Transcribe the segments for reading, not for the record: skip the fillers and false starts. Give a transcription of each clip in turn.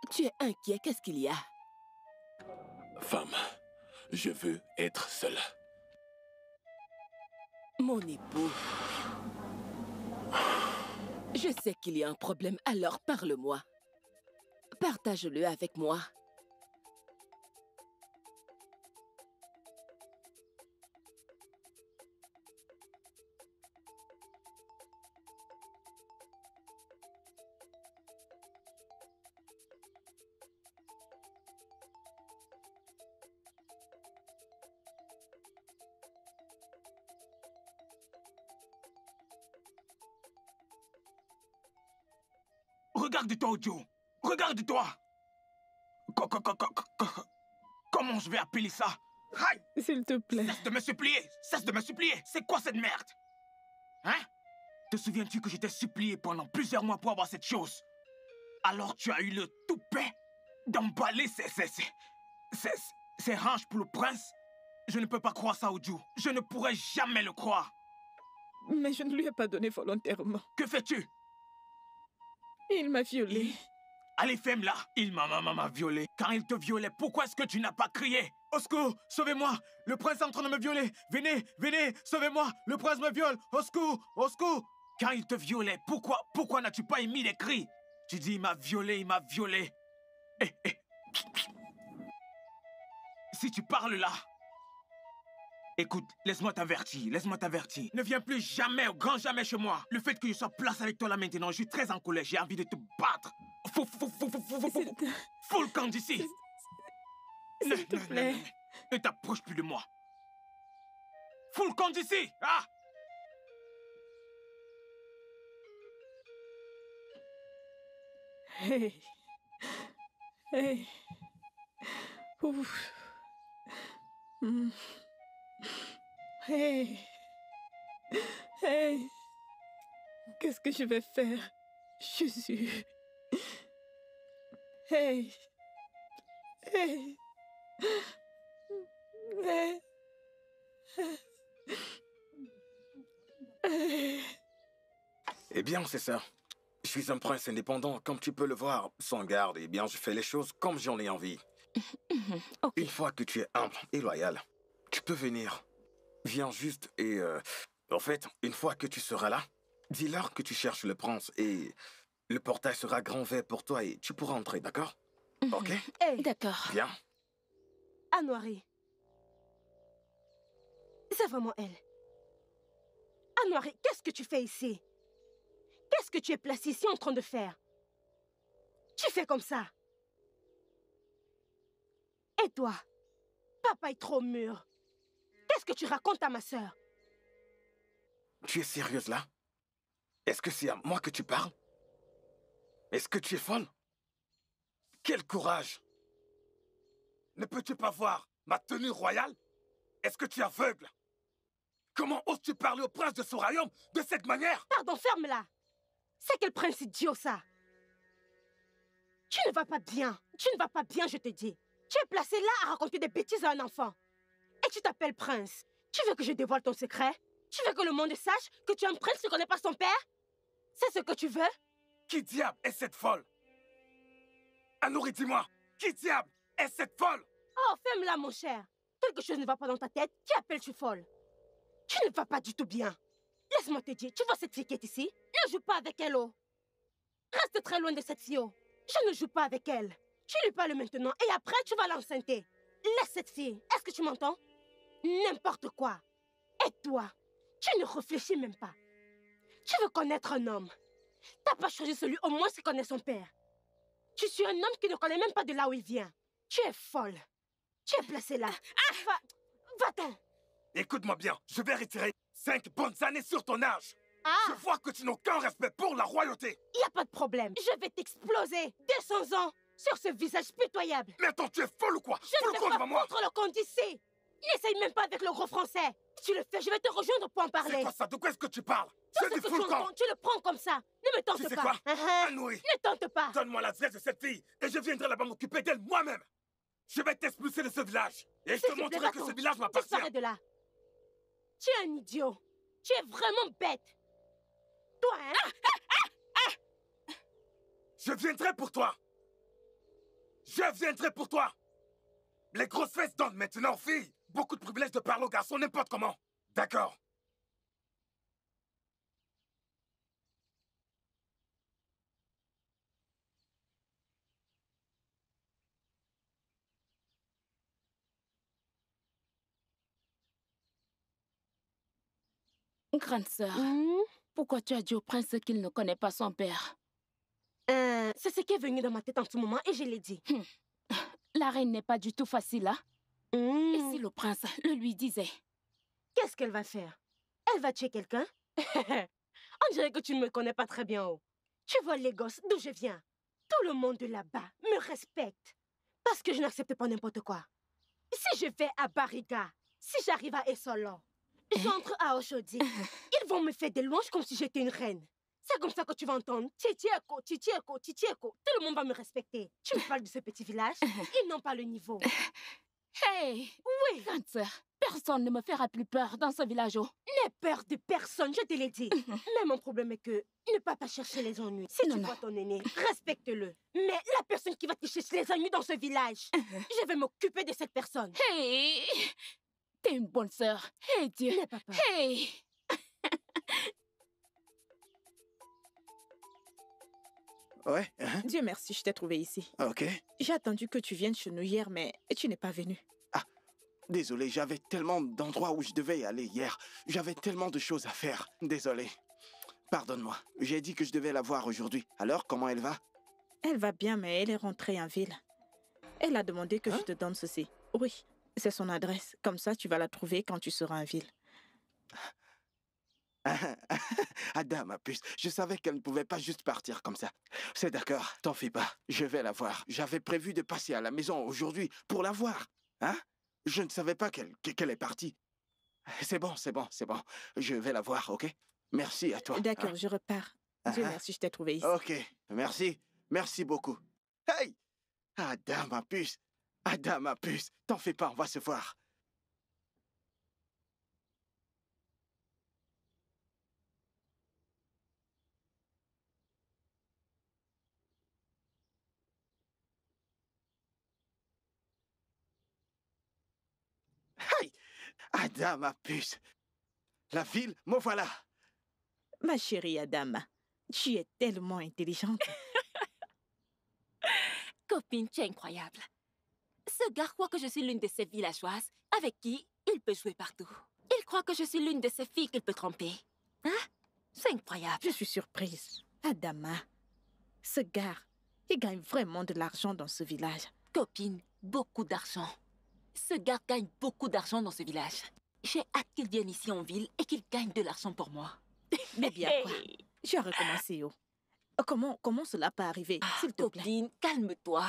Tu es inquiet, qu'est-ce qu'il y a? Femme, je veux être seul. Mon époux. Je sais qu'il y a un problème, alors parle-moi. Partage-le avec moi. Regarde-toi, Ojo. Regarde-toi. Comment je vais appeler ça? Aïe! S'il te plaît. Cesse de me supplier. Cesse de me supplier. C'est quoi cette merde? Hein? Te souviens-tu que je t'ai supplié pendant plusieurs mois pour avoir cette chose? Alors tu as eu le toupet d'emballer ces hanches pour le prince? Je ne peux pas croire ça, Ojo. Je ne pourrai jamais le croire. Mais je ne lui ai pas donné volontairement. Que fais-tu? Il m'a violée. Allez, femme-là. Il m'a violé. Quand il te violait, pourquoi est-ce que tu n'as pas crié? Au secours, sauvez-moi. Le prince est en train de me violer. Venez, venez, sauvez-moi. Le prince me viole. Au secours, au secours. Quand il te violait, pourquoi n'as-tu pas émis des cris? Tu dis, il m'a violé, il m'a violé. Si tu parles là... Écoute, laisse-moi t'avertir, laisse-moi t'avertir. Ne viens plus jamais, au grand jamais chez moi. Le fait que je sois place avec toi là maintenant, je suis très en colère, j'ai envie de te battre. Fous le camp d'ici. S'il te plaît. Ne t'approche plus de moi. Fous le camp d'ici, ah! Hey. Hey. Ouf. Hey. Hey. Qu'est-ce que je vais faire, Jésus? Hey. Hey. Hey. Hey. Eh bien, c'est ça. Je suis un prince indépendant, comme tu peux le voir, sans garde. Eh bien, je fais les choses comme j'en ai envie. Okay. Une fois que tu es humble et loyal, tu peux venir. Viens juste et... en fait, une fois que tu seras là, dis-leur que tu cherches le prince et le portail sera grand ouvert pour toi et tu pourras entrer, d'accord? Ok? Hey. D'accord. Bien. Anouari. C'est vraiment elle. Anouari, qu'est-ce que tu fais ici? Qu'est-ce que tu es placé ici en train de faire? Tu fais comme ça. Et toi? Papa est trop mûr. Qu'est-ce que tu racontes à ma sœur? Tu es sérieuse là? Est-ce que c'est à moi que tu parles? Est-ce que tu es folle? Quel courage! Ne peux-tu pas voir ma tenue royale? Est-ce que tu es aveugle? Comment oses-tu parler au prince de ce royaume de cette manière? Pardon, ferme-la. C'est quel prince idiot ça? Tu ne vas pas bien. Tu ne vas pas bien, je te dis. Tu es placé là à raconter des bêtises à un enfant. Et tu t'appelles prince. Tu veux que je dévoile ton secret? Tu veux que le monde sache que tu es un prince qui ne connaît pas son père? C'est ce que tu veux? Qui diable est cette folle? Anouari, dis-moi, qui diable est cette folle? Oh, ferme-la, mon cher. Quelque chose ne va pas dans ta tête. Qui appelles-tu folle? Tu ne vas pas du tout bien. Laisse-moi te dire, tu vois cette fille qui est ici? Ne joue pas avec elle, oh. Reste très loin de cette fille, oh. Je ne joue pas avec elle. Tu lui parles maintenant et après tu vas l'enceinter. Laisse cette fille. Est-ce que tu m'entends? N'importe quoi. Et toi, tu ne réfléchis même pas. Tu veux connaître un homme. T'as pas choisi celui au moins qui connaît son père. Tu suis un homme qui ne connaît même pas de là où il vient. Tu es folle. Tu es placée là. Va-t'en. Écoute-moi bien, je vais retirer 5 bonnes années sur ton âge. Je Ah, vois que tu n'as aucun respect pour la royauté. il n'y a pas de problème. Je vais t'exploser dès 100 ans sur ce visage pitoyable. Mais attends, tu es folle ou quoi? Je Fous ne le vais camp pas devant moi. contre le compte d'ici. N'essaye même pas avec le gros français. Si tu le fais, je vais te rejoindre pour en C'est parler. quoi ça? De quoi est-ce que tu parles? Tout Je ce dis que fous tu le camp. entends, tu le prends comme ça. Ne me tente Tu sais pas. quoi? Uh-huh. Anouari, Ne tente pas. donne-moi l'adresse de cette fille et je viendrai là-bas m'occuper d'elle moi-même. Je vais t'expulser de ce village. Et je S'il te te plaît, montrerai que va-t'en. ce village m'appartient. Disparais de là. Tu es un idiot. Tu es vraiment bête. Toi, hein? Je viendrai pour toi. Je viendrai pour toi. Les grosses fesses donnent maintenant, fille. Beaucoup de privilèges de parler aux garçons n'importe comment. D'accord. Grande sœur, pourquoi tu as dit au prince qu'il ne connaît pas son père? C'est ce qui est venu dans ma tête en ce moment et je l'ai dit. La reine n'est pas du tout facile, hein? Et si le prince le lui disait? Qu'est-ce qu'elle va faire? Elle va tuer quelqu'un? On dirait que tu ne me connais pas très bien, oh. Tu vois les gosses d'où je viens. Tout le monde de là-bas me respecte. Parce que je n'accepte pas n'importe quoi. Si je vais à Bariga, si j'arrive à Essolon, j'entre à Oshodi, ils vont me faire des louanges comme si j'étais une reine. C'est comme ça que tu vas entendre Titieko, Titieko, Titieko. Tout le monde va me respecter. Tu me parles de ce petit village? Ils n'ont pas le niveau. Hey! Oui! Grande sœur, personne ne me fera plus peur dans ce village. N'aie peur de personne, je te l'ai dit. Mais mon problème est que ne pas chercher les ennuis. Si tu vois ton aîné, respecte-le. Mais la personne qui va te chercher les ennuis dans ce village, je vais m'occuper de cette personne. Hey! T'es une bonne sœur. Hey Dieu! N'aie pas peur. Hey! Ouais. Dieu merci, je t'ai trouvé ici. Ok. J'ai attendu que tu viennes chez nous hier, mais tu n'es pas venu. Ah, désolé, j'avais tellement d'endroits où je devais y aller hier. J'avais tellement de choses à faire. Désolé. Pardonne-moi. J'ai dit que je devais la voir aujourd'hui. Alors, comment elle va? Elle va bien, mais elle est rentrée en ville. Elle a demandé que je te donne ceci. Oui, c'est son adresse. Comme ça, tu vas la trouver quand tu seras en ville. Ada, ma puce, je savais qu'elle ne pouvait pas juste partir comme ça. C'est d'accord, t'en fais pas. Je vais la voir. J'avais prévu de passer à la maison aujourd'hui pour la voir. Hein? Je ne savais pas qu'elle est partie. C'est bon. Je vais la voir, ok? Merci à toi. D'accord, je repars. Dieu merci, je t'ai trouvé ici. Ok, merci. Merci beaucoup. Hey! Ada, ma puce. Ada, ma puce. T'en fais pas, on va se voir. Hey! Ada, ma puce. La ville, me voilà. Ma chérie Adama, tu es tellement intelligente. Copine, tu es incroyable. Ce gars croit que je suis l'une de ces villageoises avec qui il peut jouer partout. Il croit que je suis l'une de ces filles qu'il peut tromper. Hein? C'est incroyable. Je suis surprise. Adama, ce gars, il gagne vraiment de l'argent dans ce village. Copine, beaucoup d'argent. Ce gars gagne beaucoup d'argent dans ce village. J'ai hâte qu'il vienne ici en ville et qu'il gagne de l'argent pour moi. Mais bien quoi? Tu as recommencé, oh. Comment cela peut arriver, s'il te plaît? Copine, calme-toi.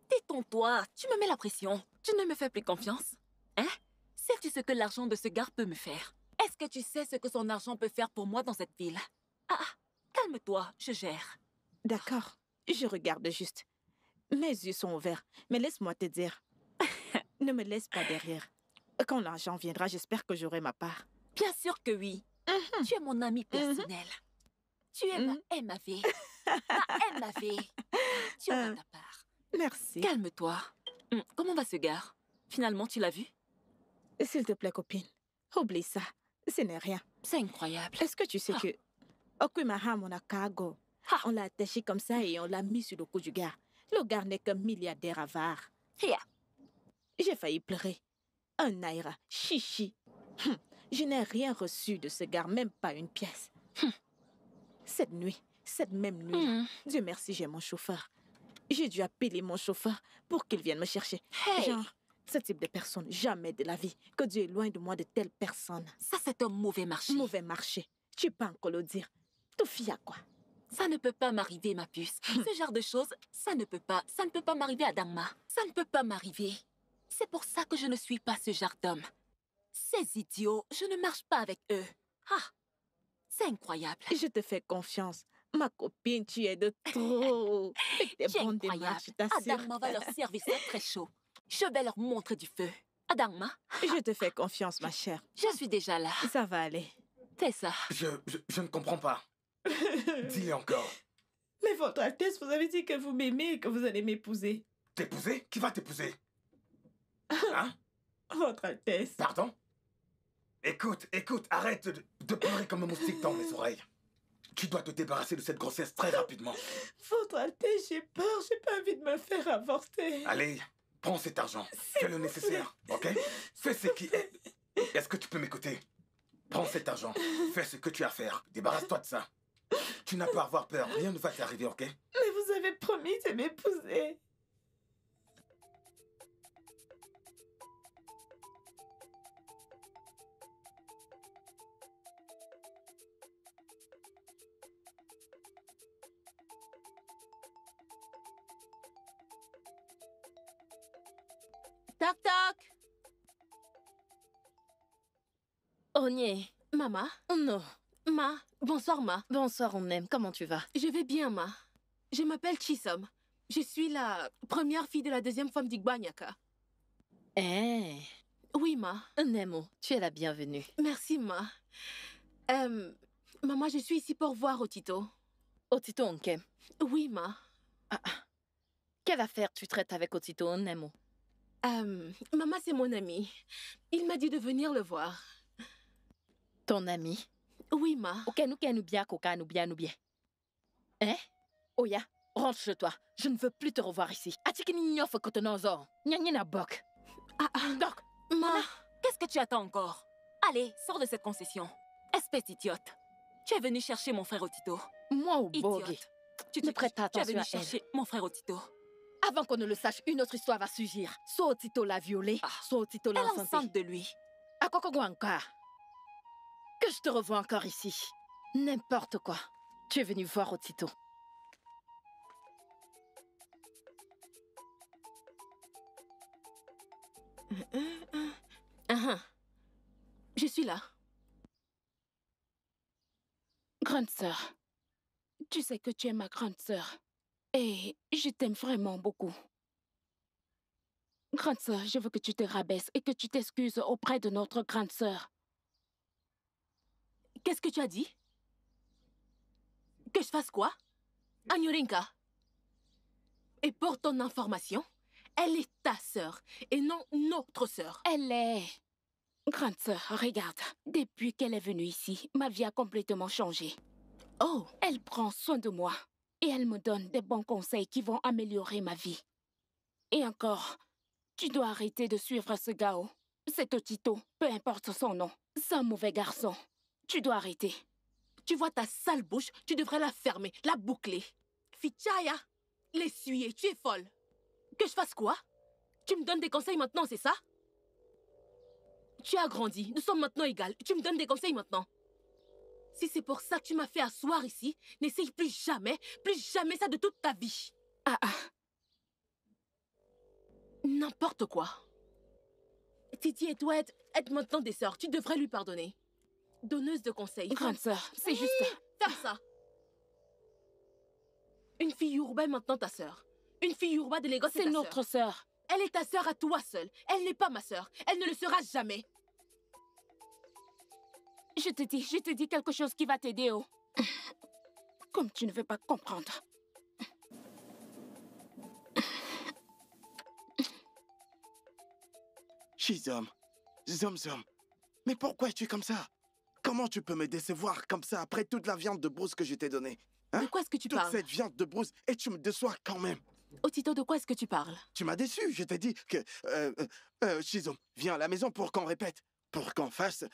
Détends-toi, tu me mets la pression. Tu ne me fais plus confiance. Hein? Sais-tu ce que l'argent de ce gars peut me faire? Est-ce que tu sais ce que son argent peut faire pour moi dans cette ville? Calme-toi, je gère. D'accord, je regarde juste. Mes yeux sont ouverts, mais laisse-moi te dire. Ne me laisse pas derrière. Quand l'argent viendra, j'espère que j'aurai ma part. Bien sûr que oui. Tu es mon ami personnel. Tu es ma MAV. Ma MAV. Tu auras ta part. Merci. Calme-toi. Comment va ce gars? Finalement, tu l'as vu? S'il te plaît, copine, oublie ça. Ce n'est rien. C'est incroyable. Est-ce que tu sais que... Okumaha Monakago, on l'a attaché comme ça et on l'a mis sur le cou du gars. Le gars n'est qu'un milliardaire avare. J'ai failli pleurer. Un naira, chichi. Je n'ai rien reçu de ce gars, même pas une pièce. Cette même nuit, Dieu merci, j'ai mon chauffeur. J'ai dû appeler mon chauffeur pour qu'il vienne me chercher. Genre, ce type de personne, jamais de la vie. Que Dieu est loin de moi de telles personnes. Ça, c'est un mauvais marché. Mauvais marché. Tu peux encore le dire. Tout fille à quoi? Ça ne peut pas m'arriver, ma puce. Ce genre de choses, ça ne peut pas m'arriver à Dangma. Ça ne peut pas m'arriver. C'est pour ça que je ne suis pas ce genre d'homme. Ces idiots, je ne marche pas avec eux. C'est incroyable. Je te fais confiance. Ma copine, tu es de trop. Avec tes bonnes démarches, je t'assure. Adangma va leur servir ça très chaud. Je vais leur montrer du feu. Adangma? Je te fais confiance, ma chère. Je suis déjà là. Ça va aller. C'est ça. Je ne comprends pas. Dis encore. Mais votre Altesse, vous avez dit que vous m'aimez et que vous allez m'épouser. T'épouser? Qui va t'épouser? Hein? Votre Altesse. Pardon? Écoute, arrête de pleurer comme un moustique dans mes oreilles. Tu dois te débarrasser de cette grossesse très rapidement. Votre Altesse, j'ai peur. J'ai pas envie de me faire avorter. Allez, prends cet argent. Fais le nécessaire, ok? Fais ce qui est. Est-ce que tu peux m'écouter? Prends cet argent. Fais ce que tu as à faire. Débarrasse-toi de ça. Tu n'as pas à avoir peur. Rien ne va t'arriver, ok? Mais vous avez promis de m'épouser. Toc toc. Onye. Mama? Non. Ma. Bonsoir, Ma. Bonsoir, on aime. Comment tu vas? Je vais bien, Ma. Je m'appelle Chisom. Je suis la première fille de la deuxième femme d'Igbanyaka. Eh. Oui, Ma. Nemo, tu es la bienvenue. Merci, Ma. Maman, je suis ici pour voir Otito. Otito Onkem. Oui, Ma. Quelle affaire tu traites avec Otito Nemo? Maman, c'est mon ami. Il m'a dit de venir le voir. Ton ami? Oui, Ma. Bien. Hein? Oya, rentre chez toi. Je ne veux plus te revoir ici. Doc. Ma. Qu'est-ce que tu attends encore? Allez, sors de cette concession. Espèce d'idiote. Tu es venu chercher mon frère Otito. Moi au Idiote. bogue. Tu Ne prête pas Tu es attention venu à elle. chercher mon frère Otito. Avant qu'on ne le sache, une autre histoire va surgir. Soit Otito l'a violé, soit Otito l'a Elle est enfanté. enceinte de lui. À quoi encore? Que je te revois encore ici. N'importe quoi. Tu es venu voir Otito. Je suis là. Grande sœur, tu sais que tu es ma grande sœur. Et je t'aime vraiment beaucoup. Grande sœur, je veux que tu te rabaisses et que tu t'excuses auprès de notre grande sœur. Qu'est-ce que tu as dit? Que je fasse quoi? Agnorinka. Et pour ton information, elle est ta sœur et non notre sœur. Elle est... Grande sœur, regarde. Depuis qu'elle est venue ici, ma vie a complètement changé. Oh! Elle prend soin de moi et elle me donne des bons conseils qui vont améliorer ma vie. Et encore, tu dois arrêter de suivre ce gars-là. C'est Otito, peu importe son nom. C'est un mauvais garçon. Tu dois arrêter. Tu vois ta sale bouche, tu devrais la fermer, la boucler. Fichaya, l'essuyer, tu es folle. Que je fasse quoi? Tu me donnes des conseils maintenant, c'est ça? Tu as grandi, nous sommes maintenant égales. Tu me donnes des conseils maintenant. Si c'est pour ça que tu m'as fait asseoir ici, n'essaye plus jamais ça de toute ta vie. N'importe quoi. Titi et toi êtes maintenant des sœurs, tu devrais lui pardonner. Donneuse de conseils. Grande sœur, c'est juste... Faire ça. Une fille Yoruba est maintenant ta sœur. Une fille Yoruba de Lagos, c'est notre sœur. Elle est ta sœur à toi seule. Elle n'est pas ma sœur. Elle ne le sera jamais. Je te dis quelque chose qui va t'aider, oh. Comme tu ne veux pas comprendre. Chisom, Zom, mais pourquoi es-tu comme ça? Comment tu peux me décevoir comme ça après toute la viande de brousse que je t'ai donnée? Hein? De quoi est-ce que tu toute parles? Cette viande de brousse et tu me déçois quand même. Otito, de quoi est-ce que tu parles? Tu m'as déçu, je t'ai dit que... Chisom, viens à la maison pour qu'on répète, pour qu'on fasse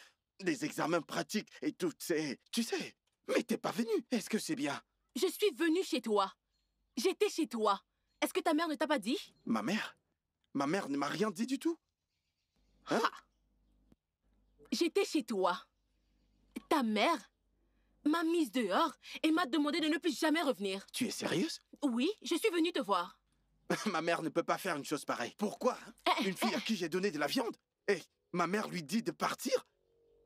des examens pratiques et toutes ces... Tu sais, mais t'es pas venu, est-ce que c'est bien? Je suis venue chez toi. J'étais chez toi. Est-ce que ta mère ne t'a pas dit? Ma mère ne m'a rien dit du tout. Hein? J'étais chez toi. Ta mère m'a mise dehors et m'a demandé de ne plus jamais revenir. Tu es sérieuse? Oui, je suis venue te voir. Ma mère ne peut pas faire une chose pareille. Pourquoi? Une fille à qui j'ai donné de la viande? Et ma mère lui dit de partir?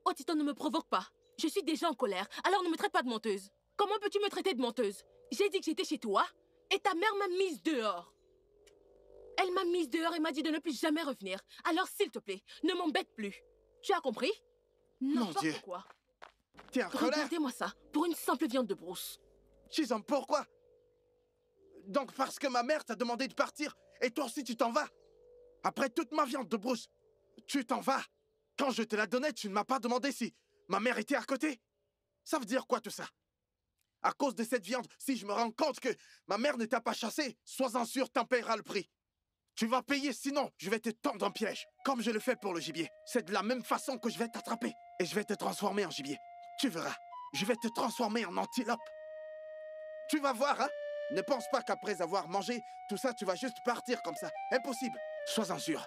Otito, ne me provoque pas. Je suis déjà en colère, alors ne me traite pas de menteuse. Comment peux-tu me traiter de menteuse? J'ai dit que j'étais chez toi et ta mère m'a mise dehors. Elle m'a mise dehors et m'a dit de ne plus jamais revenir. Alors s'il te plaît, ne m'embête plus. Tu as compris? Mon Dieu. Quoi. T'es en colère? Regardez-moi ça, pour une simple viande de brousse. Chisom, pourquoi? Donc parce que ma mère t'a demandé de partir, et toi aussi tu t'en vas. Après toute ma viande de brousse, tu t'en vas. Quand je te la donnais, tu ne m'as pas demandé si ma mère était à côté. Ça veut dire quoi tout ça? À cause de cette viande, si je me rends compte que ma mère ne t'a pas chassé, sois-en sûr, t'en paieras le prix. Tu vas payer, sinon je vais te tendre un piège, comme je le fais pour le gibier. C'est de la même façon que je vais t'attraper, et je vais te transformer en gibier. Tu verras, je vais te transformer en antilope. Tu vas voir, hein? Ne pense pas qu'après avoir mangé tout ça, tu vas juste partir comme ça. Impossible, sois-en sûr.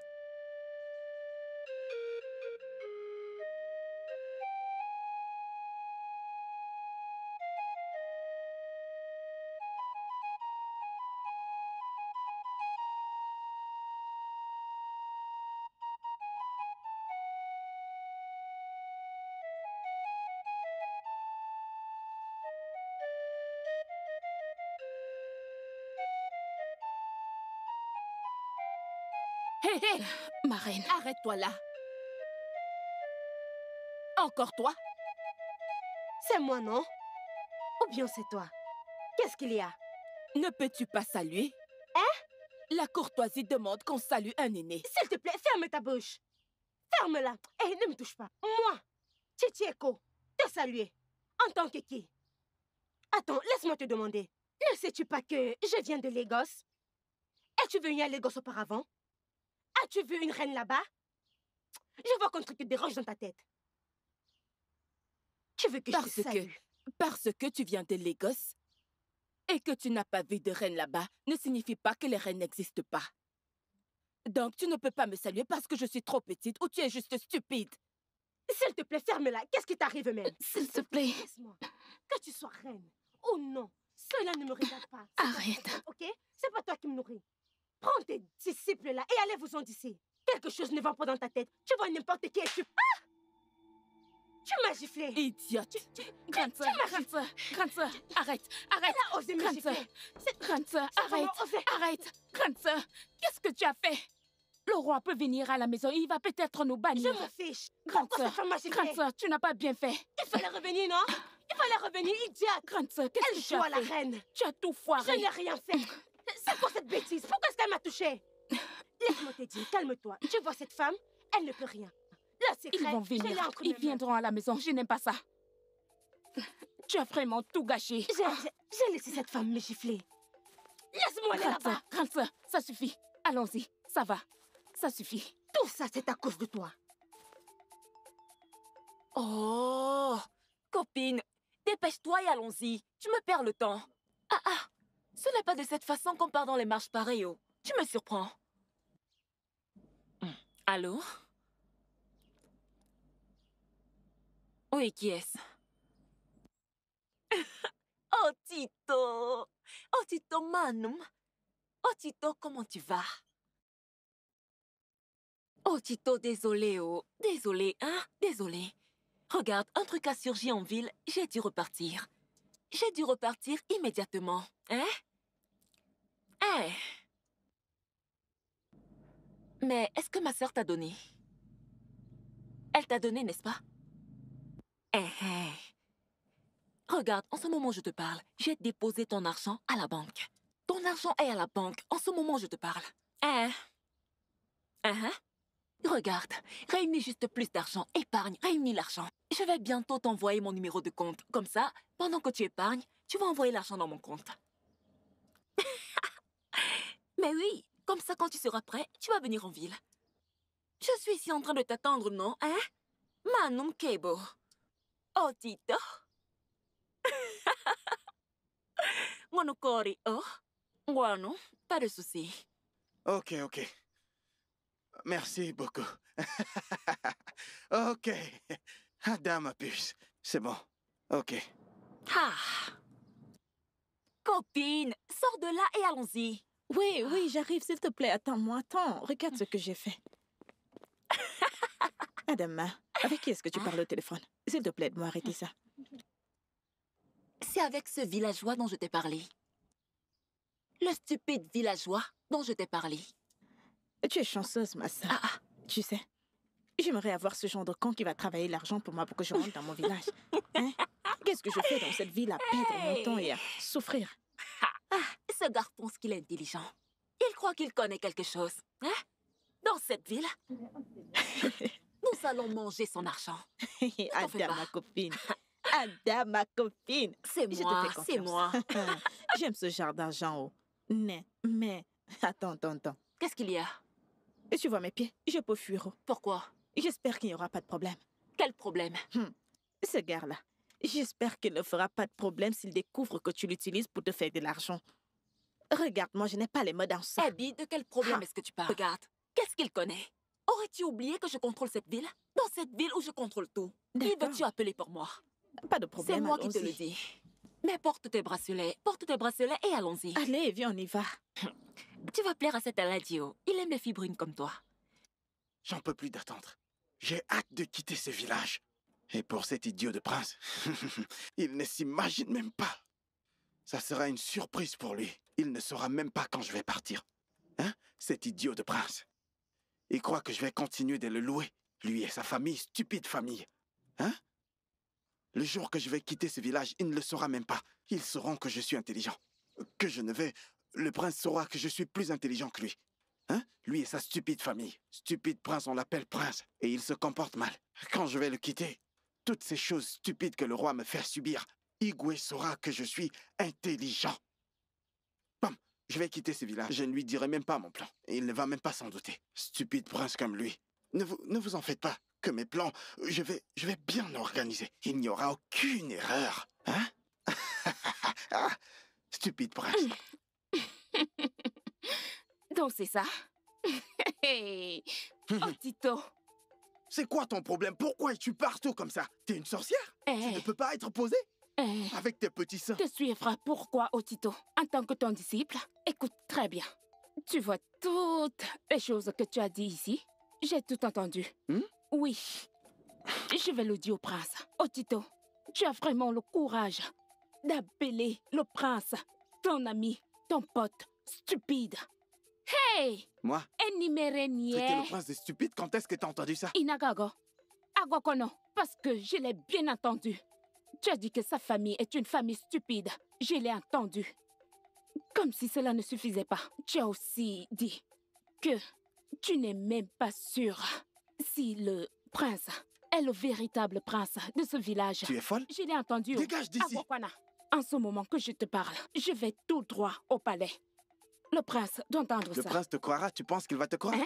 Hé, hé! Ma reine. Arrête-toi là. Encore toi? C'est moi, non? Ou bien c'est toi? Qu'est-ce qu'il y a? Ne peux-tu pas saluer? Hein? La courtoisie demande qu'on salue un aîné. S'il te plaît, ferme ta bouche. Ferme-la. Hé, ne me touche pas. Moi, Chichieko, te saluer. En tant que qui? Attends, laisse-moi te demander. Ne sais-tu pas que je viens de Lagos? Es-tu venu à Lagos auparavant? As-tu vu une reine là-bas? Je vois qu'un truc te dérange dans ta tête. Tu veux que je te salue? Parce que tu viens de Lagos et que tu n'as pas vu de reine là-bas ne signifie pas que les reines n'existent pas. Donc tu ne peux pas me saluer parce que je suis trop petite ou tu es juste stupide. S'il te plaît, ferme-la. Qu'est-ce qui t'arrive même? S'il te plaît. Laisse-moi. Que tu sois reine ou non, cela ne me regarde pas. Arrête. Ok? C'est pas toi qui me nourris. Prends tes disciples là et allez-vous-en d'ici. Quelque chose ne va pas dans ta tête. Tu vois n'importe qui et tu... Ah! Tu m'as giflé. Idiote. Grande sœur, arrête, arrête. Elle a osé me gifler. Grande sœur, Comment osé? arrête. Grande sœur, qu'est-ce que tu as fait? Le roi peut venir à la maison, il va peut-être nous Je bannir. me fiche. Grande Pourquoi cette femme m'a giflé? grande sœur, tu n'as pas bien fait. Il fallait revenir, non? Il fallait revenir, idiote. Grande sœur, qu'est-ce Elle que tu joue as à la fait? reine. Tu as tout Je foiré. n'ai rien fait. C'est quoi cette bêtise? Pourquoi est-ce qu'elle m'a touchée? Laisse-moi te dire, calme-toi. Tu vois cette femme? Elle ne peut rien. Le secret, Ils vont je l'ai venir, entre ils mes mains. viendront à la maison, je n'aime pas ça. Tu as vraiment tout gâché. J'ai laissé cette femme me gifler. Laisse-moi aller là-bas. Grande sœur, ça suffit. Allons-y, ça va. Ça suffit. Tout ça, c'est à cause de toi. Oh, copine, dépêche-toi et allons-y. Tu me perds le temps. Ah, ce n'est pas de cette façon qu'on part dans les marches pareilles. Oh. Tu me surprends. Allô? Oui, qui est-ce? Oh, Tito! Oh, Tito Manum! Oh, Tito, comment tu vas? Oh, Tito, désolé, oh. Désolé, hein? Désolé. Regarde, un truc a surgi en ville, j'ai dû repartir. J'ai dû repartir immédiatement, hein? Hein? Mais est-ce que ma sœur t'a donné? Elle t'a donné, n'est-ce pas? Regarde, en ce moment où je te parle, j'ai déposé ton argent à la banque. Ton argent est à la banque en ce moment où je te parle. Regarde, réunis juste plus d'argent. Épargne, réunis l'argent. Je vais bientôt t'envoyer mon numéro de compte. Comme ça, pendant que tu épargnes, tu vas envoyer l'argent dans mon compte. Mais oui, comme ça, quand tu seras prêt, tu vas venir en ville. Je suis ici en train de t'attendre, non, hein? Manum Kebo. Oh, Tito. Wanukori, oh. Wano, pas de souci. Ok. Merci beaucoup. Ok. Ada, ma puce. C'est bon. Ok. Ah. Copine, sors de là et allons-y. Oui, j'arrive, s'il te plaît. Attends-moi, attends. Regarde ce que j'ai fait. Adama, avec qui est-ce que tu parles au téléphone? S'il te plaît, aide-moi à arrêter ça. C'est avec ce villageois dont je t'ai parlé. Le stupide villageois dont je t'ai parlé. Tu es chanceuse, ma sœur. Tu sais, j'aimerais avoir ce genre de con qui va travailler l'argent pour moi pour que je rentre dans mon village. Hein? Qu'est-ce que je fais dans cette ville à perdre mon temps et à souffrir? Ce gars pense qu'il est intelligent. Il croit qu'il connaît quelque chose. Hein? Dans cette ville, nous allons manger son argent. T'en fais Ada, pas. ma copine. Ada, ma copine. C'est Je te moi, fais c'est confiance. moi. J'aime ce genre d'argent. Oh. Mais... Attends. Qu'est-ce qu'il y a? Et tu vois mes pieds? Je peux fuir. Oh. Pourquoi? J'espère qu'il n'y aura pas de problème. Quel problème? Ce gars-là, j'espère qu'il ne fera pas de problème s'il découvre que tu l'utilises pour te faire de l'argent. Regarde-moi, je n'ai pas les mots dans ça. Abby, de quel problème Ah. est-ce que tu parles? Regarde, qu'est-ce qu'il connaît? Aurais-tu oublié que je contrôle cette ville? Dans cette ville où je contrôle tout. Qui D'accord. veux-tu appeler pour moi? Pas de problème, C'est moi qui te allons-y. le dis. Mais porte tes bracelets et allons-y. Allez, viens, on y va. Tu vas plaire à cet Aladio. Il aime les filles brunes comme toi. J'en peux plus d'attendre. J'ai hâte de quitter ce village. Et pour cet idiot de prince, il ne s'imagine même pas. Ça sera une surprise pour lui. Il ne saura même pas quand je vais partir. Hein? Cet idiot de prince. Il croit que je vais continuer de le louer. Lui et sa famille, stupide famille. Hein? Le jour que je vais quitter ce village, il ne le saura même pas. Ils sauront que je suis intelligent. Que je ne vais... Le prince saura que je suis plus intelligent que lui. Hein? Lui et sa stupide famille. Stupide prince, on l'appelle prince. Et il se comporte mal. Quand je vais le quitter, toutes ces choses stupides que le roi me fait subir, Igwe saura que je suis intelligent. Bam, je vais quitter ce village. Je ne lui dirai même pas mon plan. Et il ne va même pas s'en douter. Stupide prince comme lui. Ne vous en faites pas. Que mes plans, je vais bien organiser. Il n'y aura aucune erreur. Hein? Ah, stupide prince. Donc c'est ça? Hey. Oh, Tito. C'est quoi ton problème? Pourquoi es-tu partout comme ça? T'es une sorcière? Tu ne peux pas être posée? Avec tes petits seins. Te suivre pourquoi, Otito? En tant que ton disciple, écoute très bien. Tu vois toutes les choses que tu as dit ici? J'ai tout entendu. Oui. Je vais le dire au prince. Otito, tu as vraiment le courage d'appeler le prince, ton ami, ton pote, stupide. Hey! Moi? C'était Enimerenie. le prince des stupides? Quand est-ce que t'as entendu ça? Inagago. Agokono. Parce que je l'ai bien entendu. Tu as dit que sa famille est une famille stupide. Je l'ai entendu. Comme si cela ne suffisait pas. Tu as aussi dit que tu n'es même pas sûr si le prince est le véritable prince de ce village. Tu es folle? Je l'ai entendu. Dégage d'ici. Agokwana. En ce moment que je te parle, je vais tout droit au palais. Le prince doit entendre Le ça. prince te croira? Tu penses qu'il va te croire? Hein?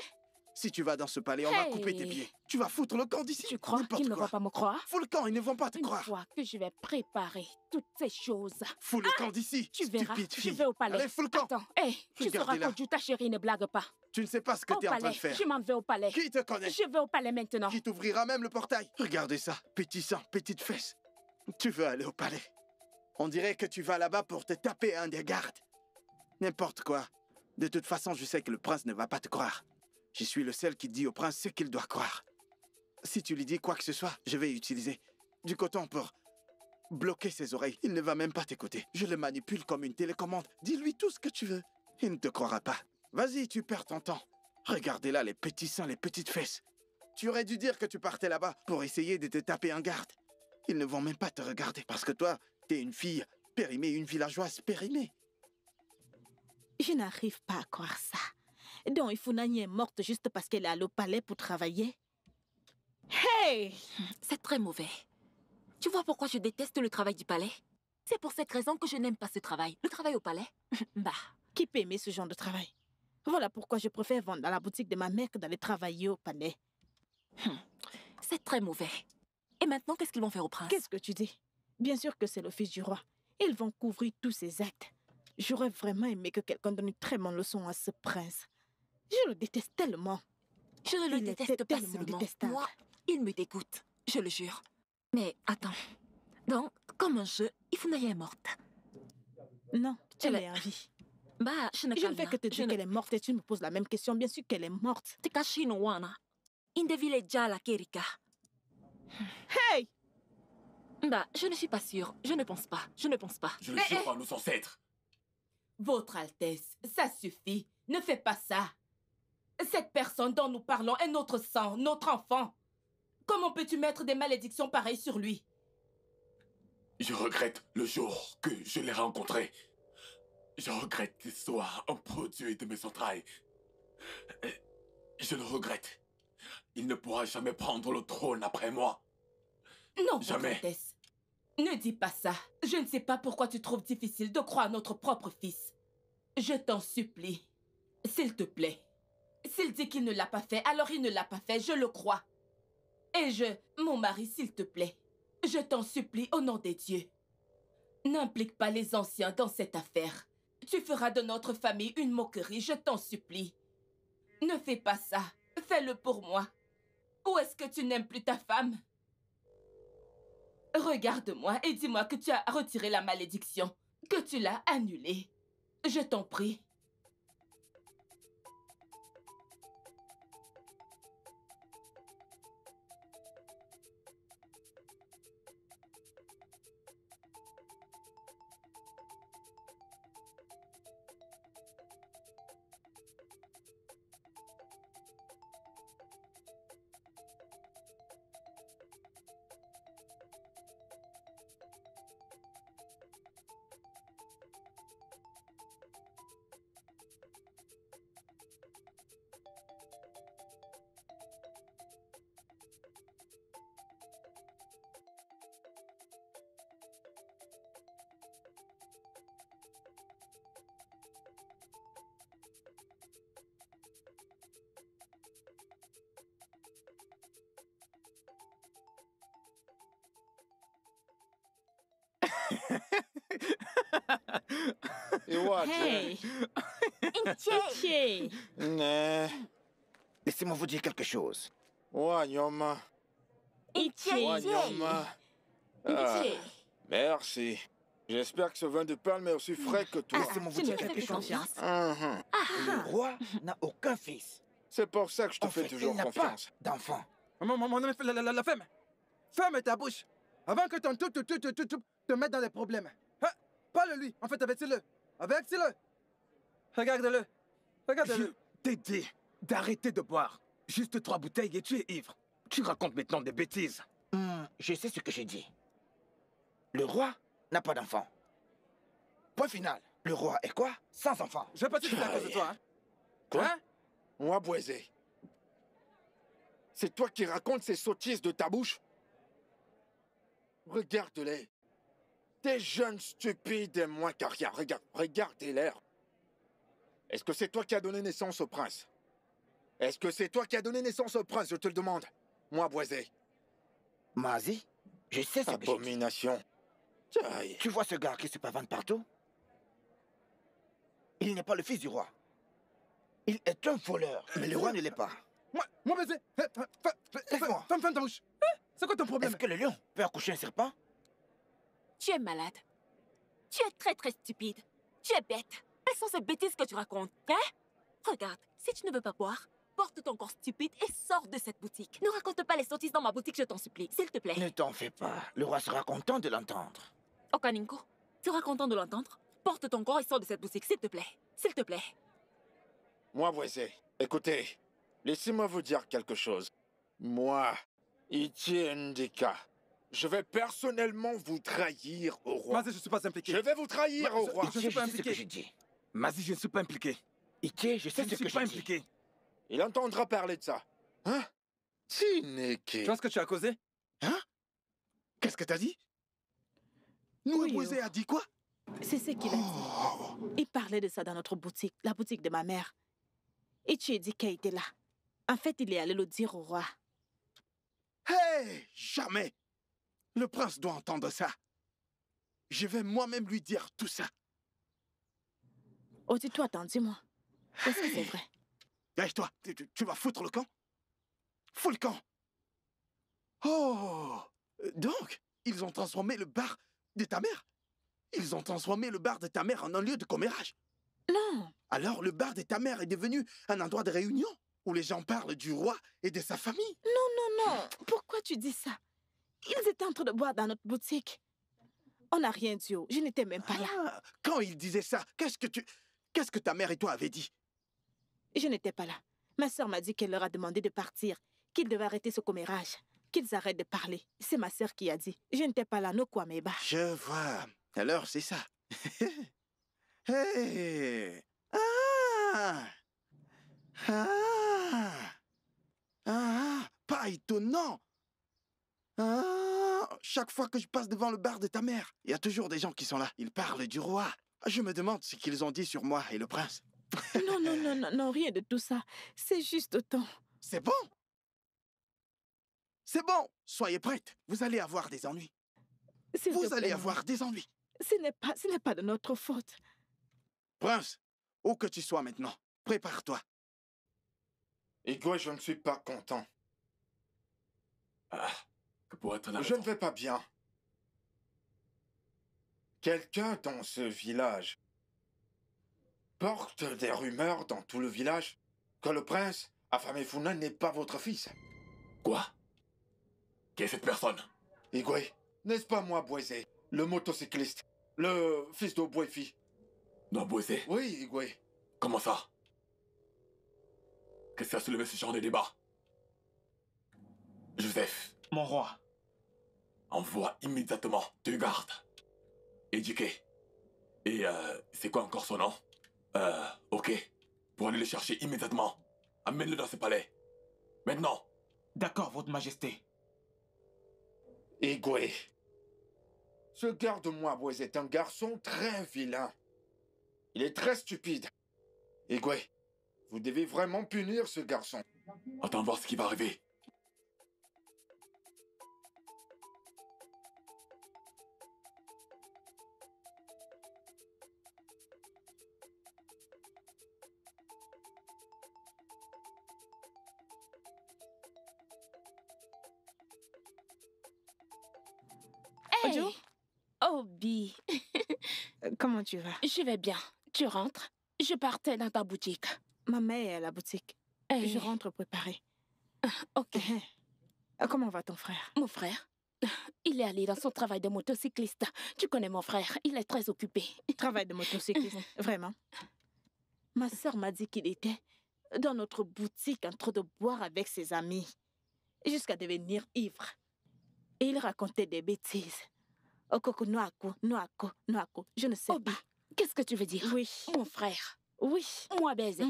Si tu vas dans ce palais, on va couper tes pieds. Tu vas foutre le camp d'ici. Tu crois N'importe qu'ils ne quoi. vont pas me croire? Fous le camp, ils ne vont pas te Une croire. fois que je vais préparer toutes ces choses, Fous le camp d'ici, tu verras, stupide je fille. vais au palais. Allez, fous le camp. Attends, hé, tu sauras Regardez-la. que ta chérie ne blague pas. Tu ne sais pas ce que Au tu es en train palais, de faire. je m'en vais au palais. Qui te connaît? Je vais au palais maintenant. Qui t'ouvrira même le portail? Regardez ça, petit sang, petite fesse. Tu veux aller au palais? On dirait que tu vas là-bas pour te taper un des gardes. N'importe quoi. De toute façon, je sais que le prince ne va pas te croire. Je suis le seul qui dit au prince ce qu'il doit croire. Si tu lui dis quoi que ce soit, je vais utiliser du coton pour bloquer ses oreilles. Il ne va même pas t'écouter. Je le manipule comme une télécommande. Dis-lui tout ce que tu veux. Il ne te croira pas. Vas-y, tu perds ton temps. Regardez là les petits seins, les petites fesses. Tu aurais dû dire que tu partais là-bas pour essayer de te taper un garde. Ils ne vont même pas te regarder parce que toi, t'es une fille périmée, une villageoise périmée. Je n'arrive pas à croire ça. Donc, Ifunani est morte juste parce qu'elle est allée au palais pour travailler. Hey! C'est très mauvais. Tu vois pourquoi je déteste le travail du palais? C'est pour cette raison que je n'aime pas ce travail. Le travail au palais? Bah. Qui peut aimer ce genre de travail? Voilà pourquoi je préfère vendre dans la boutique de ma mère que d'aller travailler au palais. C'est très mauvais. Et maintenant, qu'est-ce qu'ils vont faire au prince? Qu'est-ce que tu dis? Bien sûr que c'est le fils du roi. Ils vont couvrir tous ses actes. J'aurais vraiment aimé que quelqu'un donne une très bonne leçon à ce prince. Je le déteste tellement. Je ne le Il déteste était pas tellement seulement. détestable. Moi, il me dégoûte. Je le jure. Mais attends. Donc, comme un jeu, Ifunaya est morte. Non, elle Elle est en vie. Bah, je ne Je ne fais que te dire qu'elle est morte et tu me poses la même question. Bien sûr qu'elle est morte. Tekashi no wana. Indevile jala kerika. Hey! Bah, je ne suis pas sûre. Je ne pense pas. Je ne pense pas. Je le jure par nos ancêtres. Votre Altesse, ça suffit. Ne fais pas ça. Cette personne dont nous parlons est notre sang, notre enfant. Comment peux-tu mettre des malédictions pareilles sur lui? Je regrette le jour que je l'ai rencontré. Je regrette qu'il soit un produit de mes entrailles. Je le regrette. Il ne pourra jamais prendre le trône après moi. Non, Jamais. Votre Altesse. Ne dis pas ça. Je ne sais pas pourquoi tu trouves difficile de croire à notre propre fils. Je t'en supplie. S'il te plaît. S'il dit qu'il ne l'a pas fait, alors il ne l'a pas fait, je le crois. Et mon mari, s'il te plaît, je t'en supplie au nom des dieux. N'implique pas les anciens dans cette affaire. Tu feras de notre famille une moquerie, je t'en supplie. Ne fais pas ça. Fais-le pour moi. Ou est-ce que tu n'aimes plus ta femme? Regarde-moi et dis-moi que tu as retiré la malédiction, que tu l'as annulée. Je t'en prie. Et what? Hey! Ichi! Né. Laissez-moi vous dire quelque chose. Ouais, Nyoma. Ichi! Ouais, Nyoma. Ah, Ichi! merci. J'espère que ce vin de palme est aussi frais que toi. Laissez-moi vous Tu me dire fais quelque plus chose. confiance. Mhm. Le roi n'a aucun fils. C'est pour ça que je te En fais fait, toujours il n'a confiance. pas d'enfant. La femme. Ferme ta bouche. Avant que ton tout te mette dans les problèmes. Hein? Parle-lui. En fait, avertis-le. Avertis-le. Regarde-le. Je Regarde-le. t'ai dit d'arrêter de boire. Juste 3 bouteilles et tu es ivre. Tu racontes maintenant des bêtises. Je sais ce que j'ai dit. Le roi n'a pas d'enfant. Point final. Le roi est quoi? Sans enfant. Je vais pas te dire à cause de toi. Hein? Quoi? Hein? Moi, Boisé. C'est toi qui racontes ces sottises de ta bouche? Regarde-les. Des jeunes stupides et moins qu'à rien. Regardez l'air. Est-ce que c'est toi qui as donné naissance au prince? Est-ce que c'est toi qui as donné naissance au prince, je te le demande? Moi, Boisé. Mazi, je sais ce que j'ai dit. Abomination. Aïe. Tu vois ce gars qui se pavane partout? Il n'est pas le fils du roi. Il est un voleur, mais le roi ne l'est pas. Moi, baiser. Laisse-moi. Ferme ta bouche. Hein? C'est quoi ton problème? Est-ce que le lion peut accoucher un serpent? Tu es malade. Tu es très très stupide. Tu es bête. Quelles sont ces bêtises que tu racontes, hein? Regarde, si tu ne veux pas boire, porte ton corps stupide et sors de cette boutique. Ne raconte pas les sottises dans ma boutique, je t'en supplie. S'il te plaît. Ne t'en fais pas. Le roi sera content de l'entendre. Okaninko, tu seras content de l'entendre? Porte ton corps et sors de cette boutique, s'il te plaît. S'il te plaît. Moi, Boisé, écoutez, laissez-moi vous dire quelque chose. Moi, Ichi Ndika, je vais personnellement vous trahir au roi. Mazi, je suis pas impliqué. Je vais vous trahir au roi. Je suis pas sais ce que impliqué. j'ai dit. Mazi, je ne suis pas impliqué. Ike, je sais Je ce ne suis que pas j'ai dit. impliqué. Il entendra parler de ça. Hein? Tineke. Tu vois ce que tu as causé? Hein? Qu'est-ce que t'as dit? Nous, Oui, Boisé a dit quoi? C'est ce qu'il a dit. Il parlait de ça dans notre boutique, la boutique de ma mère. Ichi dit qu'elle était là. En fait, il est allé le dire au roi. Hey, jamais. Le prince doit entendre ça. Je vais moi-même lui dire tout ça. Oh, dis-toi, attends, dis-moi. Est-ce que c'est vrai? Lâche-toi, tu vas foutre le camp? Fous le camp. Oh, donc, ils ont transformé le bar de ta mère? Ils ont transformé le bar de ta mère en un lieu de commérage? Non. Alors, le bar de ta mère est devenu un endroit de réunion où les gens parlent du roi et de sa famille? Non. Pourquoi tu dis ça? Ils étaient en train de boire dans notre boutique. On n'a rien dit. Je n'étais même pas là. Ah, quand ils disaient ça, qu'est-ce que ta mère et toi avez dit? Je n'étais pas là. Ma sœur m'a dit qu'elle leur a demandé de partir, qu'ils devaient arrêter ce commérage, qu'ils arrêtent de parler. C'est ma sœur qui a dit. Je n'étais pas là, no quoi, mais bah. Je vois. Alors, c'est ça. Hé! Ah! Ah! Ah! Pas étonnant! Ah! Chaque fois que je passe devant le bar de ta mère, il y a toujours des gens qui sont là. Ils parlent du roi. Je me demande ce qu'ils ont dit sur moi et le prince. Non, non, non, non, non, rien de tout ça. C'est juste autant. C'est bon! C'est bon! Soyez prête. Vous allez avoir des ennuis. S'il te Vous plaît, allez maman. avoir des ennuis. Ce n'est pas de notre faute. Prince, où que tu sois maintenant, prépare-toi. Igwe, je ne suis pas content. Ah, que pour être Je ne vais pas bien. Quelqu'un dans ce village porte des rumeurs dans tout le village que le prince Afamefuna n'est pas votre fils. Quoi? Qui est cette personne? Igwe, n'est-ce pas moi, Boisé, le motocycliste, le fils de Boefi? Non, Boisé? Oui, Igwe. Comment ça? Qu'est-ce qui a soulevé ce genre de débat? Joseph, Mon roi. envoie immédiatement deux gardes. Éduqués. Et c'est quoi encore son nom? Ok. Pour aller le chercher immédiatement. Amène-le dans ce palais. Maintenant. D'accord, votre majesté. Igwe. Ce garde-moi, Boisé, est un garçon très vilain. Il est très stupide. Igwe, vous devez vraiment punir ce garçon. Attends voir ce qui va arriver. Hey! Ojo? Obi, Comment tu vas? je vais bien. Tu rentres? Je partais dans ta boutique. Ma mère est à la boutique. Hey. Je rentre préparée. Ok. Comment va ton frère? Mon frère, il est allé dans son travail de motocycliste. Tu connais mon frère, il est très occupé. Travail de motocycliste, vraiment. Ma sœur m'a dit qu'il était dans notre boutique en train de boire avec ses amis, jusqu'à devenir ivre. Et il racontait des bêtises. Okoko noako, noako, noako, je ne sais Obi, pas. qu'est-ce que tu veux dire? Oui, Mon frère, oui. moi baiser.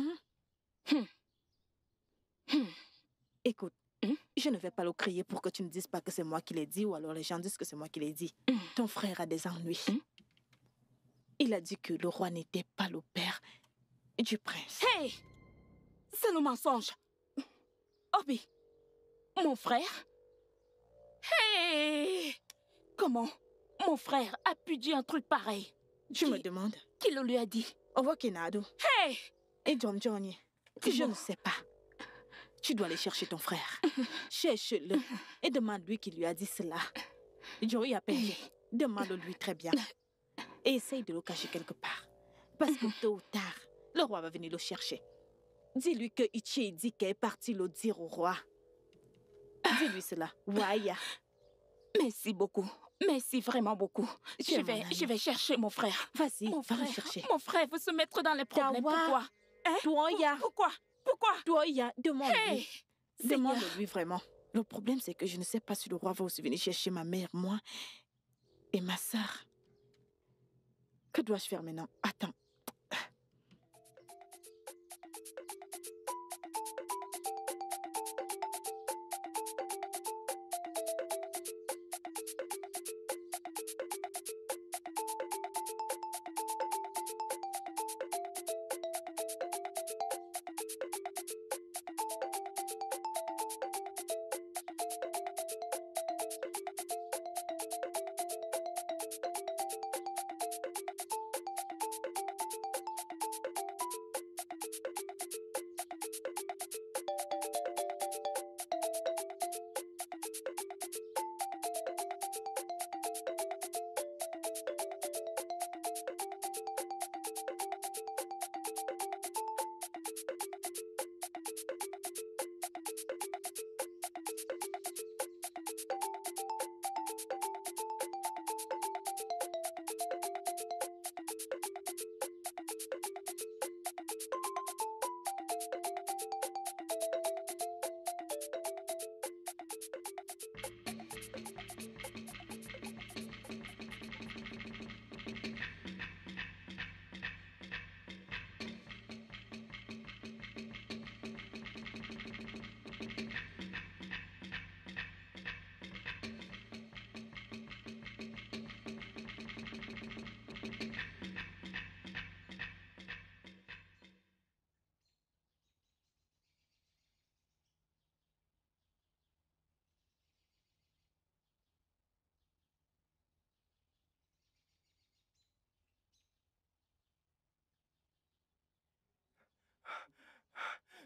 Écoute, Mhm. je ne vais pas le crier pour que tu ne dises pas que c'est moi qui l'ai dit ou alors les gens disent que c'est moi qui l'ai dit. Mhm. Ton frère a des ennuis. Mhm. Il a dit que le roi n'était pas le père du prince. Hey! C'est le mensonge. Obi, mon frère? Hey! Comment mon frère a pu dire un truc pareil? Je me demande. Qui le lui a dit? Owokinado Hey! et John Johnny. Je ne sais pas. Tu dois aller chercher ton frère. Cherche-le et demande-lui qui lui a dit cela. Joey a payé. Demande-lui très bien. Et essaye de le cacher quelque part. Parce que tôt ou tard, le roi va venir le chercher. Dis-lui que Ichiedike est parti le dire au roi. Dis-lui cela. Waya. Merci beaucoup. Merci vraiment beaucoup. Tu es mon ami. Je vais chercher mon frère. Vas-y, Mon va le frère, chercher. mon frère veut se mettre dans les problèmes. Dawa. Pourquoi? Hein? Doya. Pourquoi? Pourquoi? Doya, demande-lui. Hey! Seigneur. Demande-lui vraiment. Le problème, c'est que je ne sais pas si le roi va aussi venir chercher ma mère, moi et ma sœur. Que dois-je faire maintenant? Attends.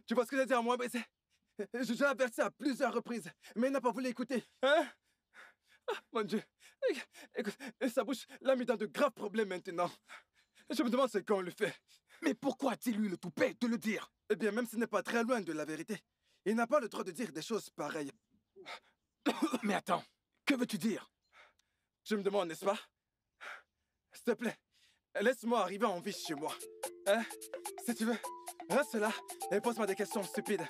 Tu vois ce que j'ai dit à moi, baiser? Je l'ai averti à plusieurs reprises, mais il n'a pas voulu écouter. Hein? Ah, mon Dieu. Écoute, sa bouche l'a mis dans de graves problèmes maintenant. Je me demande ce qu'on lui fait. Mais pourquoi a-t-il eu le toupet de le dire? Eh bien, même s'il n'est pas très loin de la vérité, il n'a pas le droit de dire des choses pareilles. Mais attends, que veux-tu dire? Je me demande, n'est-ce pas? S'il te plaît, laisse-moi arriver en vie chez moi. Hein? Si tu veux, reste là et pose-moi des questions stupides.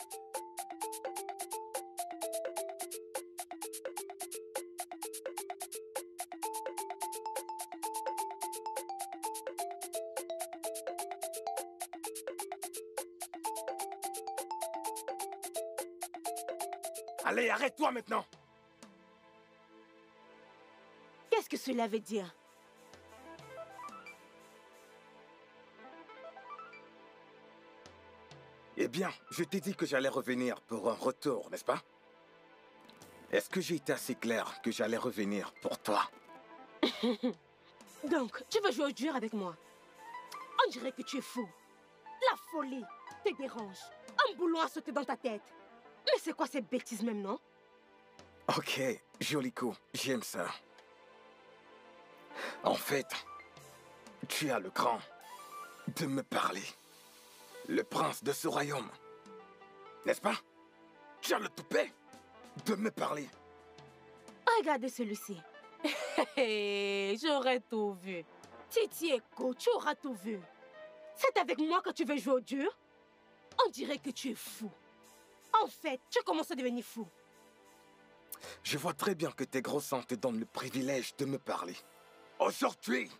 Allez, arrête-toi maintenant! Qu'est-ce que cela veut dire? Eh bien, je t'ai dit que j'allais revenir pour un retour, n'est-ce pas? Est-ce que j'ai été assez clair que j'allais revenir pour toi? Donc, tu veux jouer au dur avec moi? On dirait que tu es fou. La folie te dérange. Un boulon a sauté dans ta tête. Mais c'est quoi cette bêtise même, non? Ok, joli coup, j'aime ça. En fait, tu as le cran de me parler. Le prince de ce royaume. N'est-ce pas? Tu as le toupet de me parler. Regardez celui-ci. J'aurais tout vu. Titi Eko, tu auras tout vu. C'est avec moi que tu veux jouer au dur? On dirait que tu es fou. En fait, tu commences à devenir fou. Je vois très bien que tes gros seins te donnent le privilège de me parler. Aujourd'hui,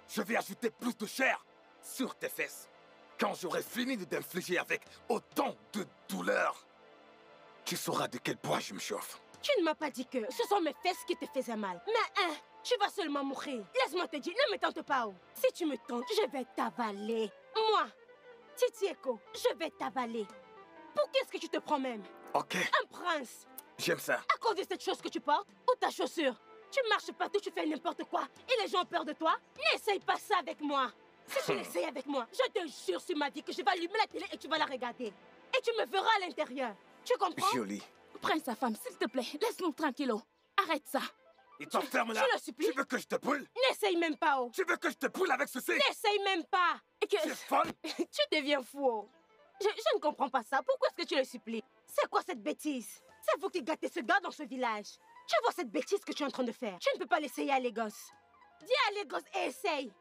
je vais ajouter plus de chair sur tes fesses. Quand j'aurai fini de t'infliger avec autant de douleur, tu sauras de quel bois je me chauffe. Tu ne m'as pas dit que ce sont mes fesses qui te faisaient mal. Mais tu vas seulement mourir. Laisse-moi te dire, ne me tente pas. Oh. Si tu me tentes, je vais t'avaler. Moi, Titi Eko, je vais t'avaler. Pour qu'est-ce que tu te prends même? Ok. Un prince. J'aime ça. À cause de cette chose que tu portes ou ta chaussure? Tu marches partout, tu fais n'importe quoi et les gens ont peur de toi? N'essaye pas ça avec moi. Si tu l'essayes avec moi, je te jure sur ma vie que je vais allumer la télé et tu vas la regarder. Et tu me verras à l'intérieur. Tu comprends? Jolie. Prends sa femme, s'il te plaît. Laisse-nous tranquillo. Arrête ça. Et t'enfermes là. Je le supplie. Tu veux que je te brûle? N'essaye même pas, oh. Tu veux que je te brûle avec ceci? N'essaye même pas. Et que... Tu es folle? Tu deviens fou, oh. Je ne comprends pas ça. Pourquoi est-ce que tu le supplies? C'est quoi cette bêtise? C'est vous qui gâtez ce gars dans ce village. Tu vois cette bêtise que tu es en train de faire? Tu ne peux pas l'essayer à Lagos. Dis à Lagos et essaye.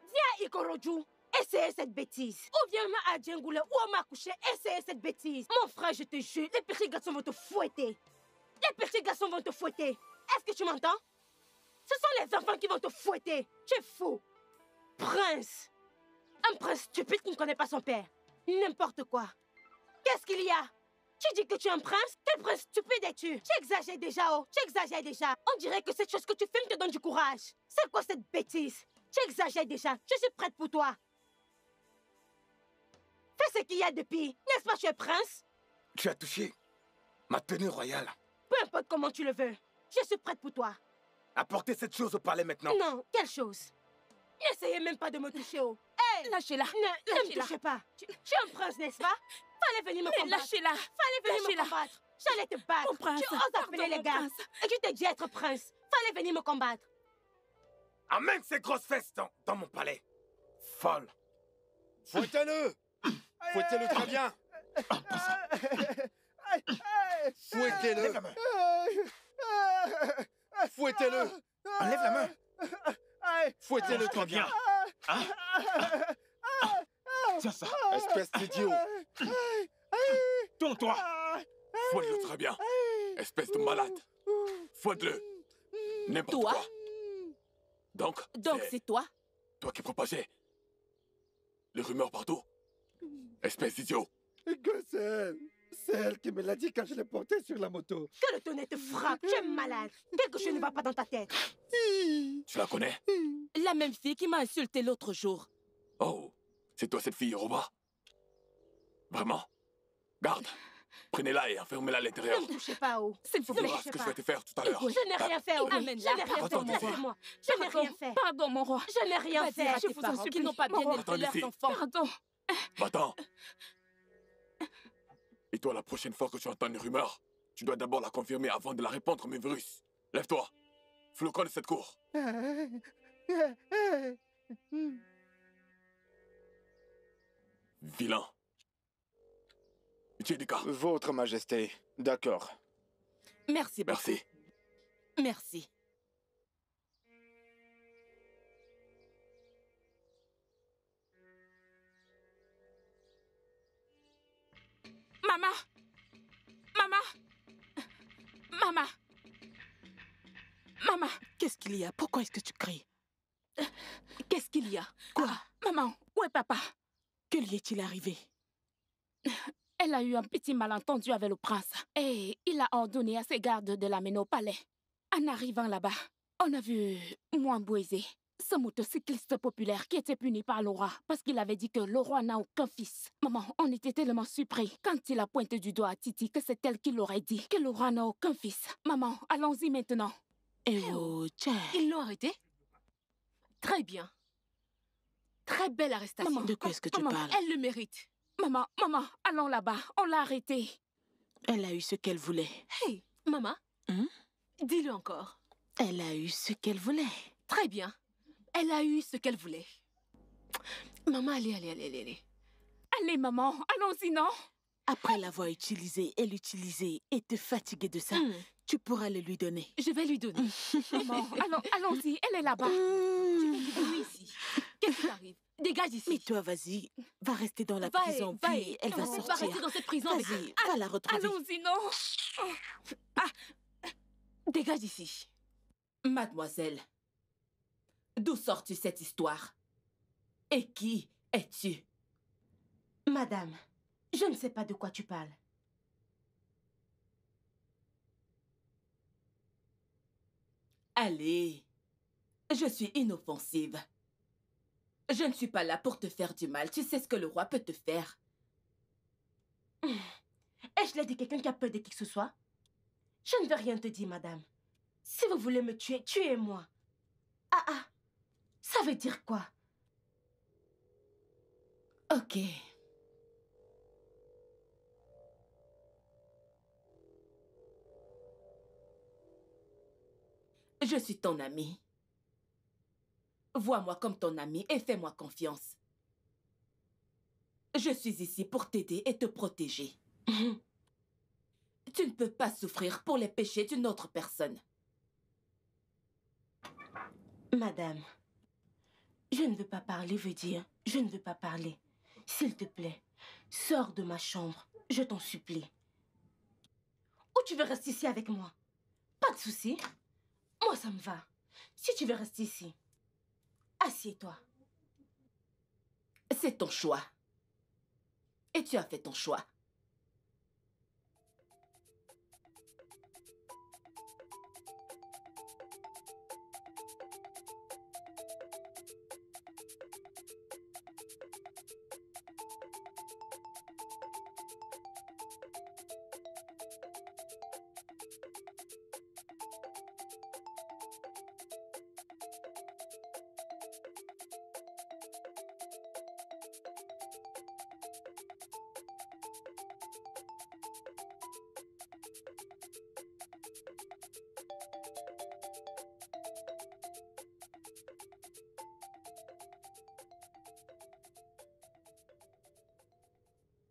Dis à Ikorodu, essayez cette bêtise. Ou viens à Djengoule ou à Makouché, essayez cette bêtise. Mon frère, je te jure, les petits garçons vont te fouetter. Les petits garçons vont te fouetter. Est-ce que tu m'entends? Ce sont les enfants qui vont te fouetter. Tu es fou. Prince. Un prince stupide qui ne connaît pas son père. N'importe quoi. Qu'est-ce qu'il y a? Tu dis que tu es un prince? Quel prince stupide es-tu? Tu exagères déjà, oh. Tu exagères déjà. On dirait que cette chose que tu filmes te donne du courage. C'est quoi cette bêtise? Tu exagères déjà. Je suis prête pour toi. Fais ce qu'il y a de pire. N'est-ce pas, tu es prince? Tu as touché ma tenue royale. Peu importe comment tu le veux. Je suis prête pour toi. Apportez cette chose au palais maintenant. Non, quelle chose? N'essayez même pas de me toucher, oh. Hey! Lâchez-la. Ne me touchez pas. Tu es un prince, n'est-ce pas? Fallait venir me combattre. Lâchez-la. Fallait venir me combattre. J'allais te battre. Mon prince. Tu oses appeler les gars. Et tu t'es dit être prince. Fallait venir me combattre. Amène ces grosses fesses dans mon palais. Folle. Fouettez-le. Fouettez-le très bien. Fouettez-le. Lève la main. Fouettez-le. Enlève la main. Fouettez-le très bien. Hein? Tiens ça. Espèce d'idiot. Tourne-toi. Fouette-le très bien. Espèce de malade. Fouette-le. N'importe Toi? quoi. Donc c'est toi? Toi qui propageais les rumeurs partout? Espèce d'idiot. C'est elle qui me l'a dit quand je l'ai porté sur la moto. Que le tonnerre te frappe. Tu es malade. Quelque chose ne va pas dans ta tête. Tu la connais? La même fille qui m'a insulté l'autre jour. Oh, c'est toi cette fille, Yoruba? Vraiment? Garde. Prenez-la et enfermez-la à l'intérieur. Ne me touchez pas, oh. S'il vous Tu plaît. verras ce que je vais te faire tout à l'heure. Je n'ai rien fait, oh. Amène-la. Je n'ai rien fait, Va-t'en, mon fille. moi. Je n'ai rien fait. Pardon, mon roi. Je n'ai rien Va fait. dire à tes parents qu'ils n'ont pas bien Attends, élevé ici. leurs enfants. Pardon. Va-t'en. Et toi, la prochaine fois que tu entends une rumeur, tu dois d'abord la confirmer avant de la répandre comme un virus. Lève-toi. Flocon de cette cour. Vilain. Jedika. Votre Majesté. D'accord. Merci beaucoup. Merci. Merci. Maman! Maman! Maman! Maman! Qu'est-ce qu'il y a? Pourquoi est-ce que tu cries? Qu'est-ce qu'il y a? Quoi? Maman, où est papa? Que lui est-il arrivé? Elle a eu un petit malentendu avec le prince et il a ordonné à ses gardes de l'amener au palais. En arrivant là-bas, on a vu Mwambweze, ce motocycliste populaire qui était puni par le roi parce qu'il avait dit que le roi n'a aucun fils. Maman, on était tellement surpris quand il a pointé du doigt à Titi que c'est elle qui l'aurait dit, que le roi n'a aucun fils. Maman, allons-y maintenant. Eh oh, tiens. Ils l'ont arrêté? Très bien. Très belle arrestation. Maman, de quoi est-ce que tu parles? Elle le mérite. Maman, allons là-bas. On l'a arrêtée. Elle a eu ce qu'elle voulait. Hey, maman. Dis-le encore. Elle a eu ce qu'elle voulait. Très bien. Elle a eu ce qu'elle voulait. Maman, allez. Allez, maman, allons-y, non? Après l'avoir utilisée et l'utiliser et te fatiguer de ça, tu pourras le lui donner. Je vais lui donner. Maman, allons-y, elle est là-bas. Tu vais lui donner ici. Qu'est-ce qui arrive? Dégage d'ici. Mais toi, vas-y, va rester dans la prison, puis elle va sortir. Va rester dans cette prison. Vas-y, va la retrouver. Allons-y, non? Dégage d'ici. Mademoiselle, d'où sors-tu cette histoire? Et qui es-tu? Madame, je ne sais pas de quoi tu parles. Allez, je suis inoffensive. Je ne suis pas là pour te faire du mal. Tu sais ce que le roi peut te faire. Ai-je l'air de quelqu'un qui a peur de qui que ce soit? Je ne veux rien te dire, madame. Si vous voulez me tuer, tuez-moi. Ça veut dire quoi? Ok. Je suis ton ami. Vois-moi comme ton ami et fais-moi confiance. Je suis ici pour t'aider et te protéger. Tu ne peux pas souffrir pour les péchés d'une autre personne. Madame, je ne veux pas parler veut dire je ne veux pas parler. S'il te plaît, sors de ma chambre, je t'en supplie. Ou tu veux rester ici avec moi? Pas de souci. Moi, ça me va. Si tu veux rester ici, assieds-toi. C'est ton choix. Et tu as fait ton choix.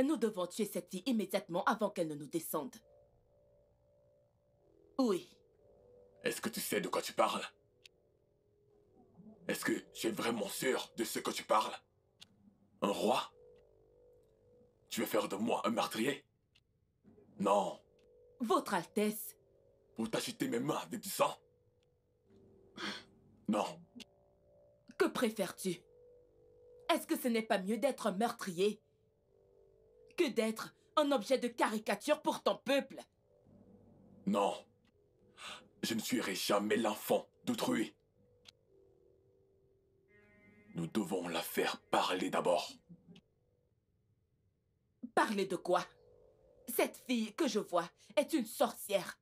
Nous devons tuer cette fille immédiatement avant qu'elle ne nous descende. Oui. Est-ce que tu sais de quoi tu parles? Est-ce que tu es vraiment sûr de ce que tu parles? Un roi? Tu veux faire de moi un meurtrier? Non. Votre Altesse. Pour t'acheter mes mains avec du sang? Non. Que préfères-tu? Est-ce que ce n'est pas mieux d'être un meurtrier que d'être un objet de caricature pour ton peuple? Non. Je ne suivrai jamais l'enfant d'autrui. Nous devons la faire parler d'abord. Parler de quoi? Cette fille que je vois est une sorcière.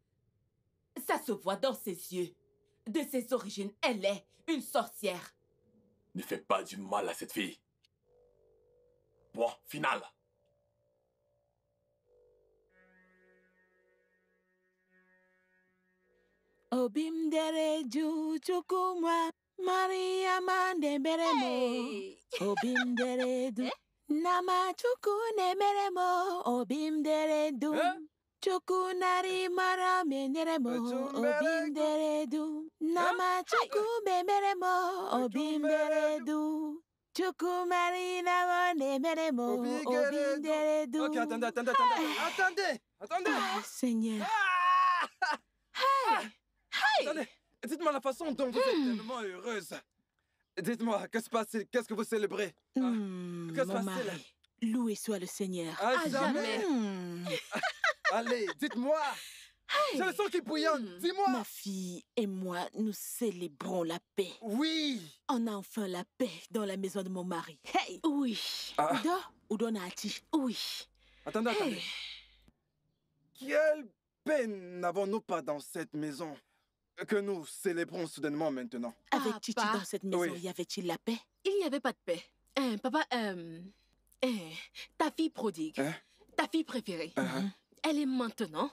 Ça se voit dans ses yeux. De ses origines, elle est une sorcière. Ne fais pas du mal à cette fille. Point final. Obimdere ju chukumwa Maria Mandeberemo. Obimdere du. Nama chukune meremo. Obimdere du. Chukunari mara menderemo. Obimdere du. Nama chukume meremo. Obimdere du. Chukumari nama meremo. Obimdere du. Ok, attendez. Attendez. Ah, Seigneur. Hey! Attendez, dites-moi la façon dont vous êtes tellement heureuse. Dites-moi, que se passe-t-il? Qu'est-ce que vous célébrez? Que se Mon passe-t-il? mari, loué soit le Seigneur. À jamais. Allez, dites-moi. J'ai le sang qui bouillonne. Dis-moi. Ma fille et moi, nous célébrons la paix. Oui. On a enfin la paix dans la maison de mon mari. Hey! Oui. Ah. Udo Nati. Oui. Attendez. Quelle peine n'avons-nous pas dans cette maison que nous célébrons soudainement maintenant? Avec Titi Papa. dans cette maison, Oui. y avait-il la paix? Il n'y avait pas de paix. Papa, ta fille prodigue, Hein? ta fille préférée, elle est maintenant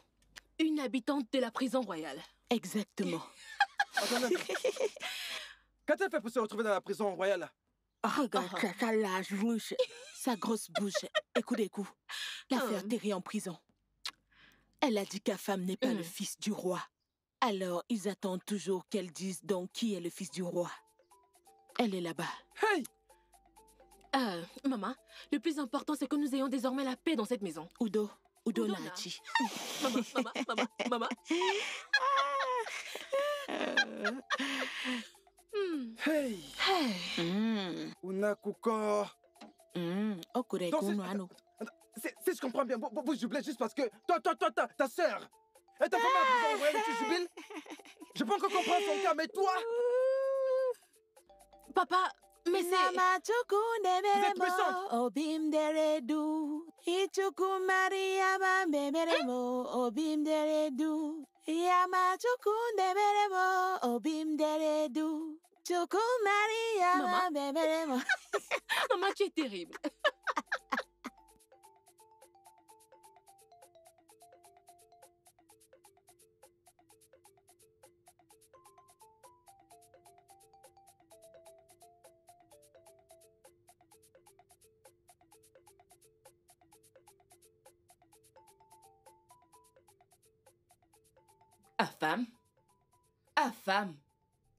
une habitante de la prison royale. Exactement. Attendez. Qu'a-t-elle fait pour se retrouver dans la prison royale? Regarde sa large bouche, sa grosse bouche. Écoute. L'affaire Terry en prison. Elle a dit qu'à femme n'est pas le fils du roi. Alors, ils attendent toujours qu'elle dise donc qui est le fils du roi. Elle est là-bas. Hey! Maman, le plus important, c'est que nous ayons désormais la paix dans cette maison. Udo Udona. Nati. Maman. Hey! Unakuko. Si je comprends bien, vous jubilez juste parce que ta sœur est ta femme à la prison royale et tu jubiles? Je peux encore comprendre son cas, mais toi? Papa, mais c'est... Vous êtes méchante! Obimderedu. Ichuku Maria Bamberemo. Obimderedu. Yamachuku Neberemo. Obimderedu. Chuku Maria Bamberemo. Maman, tu es terrible. Femme,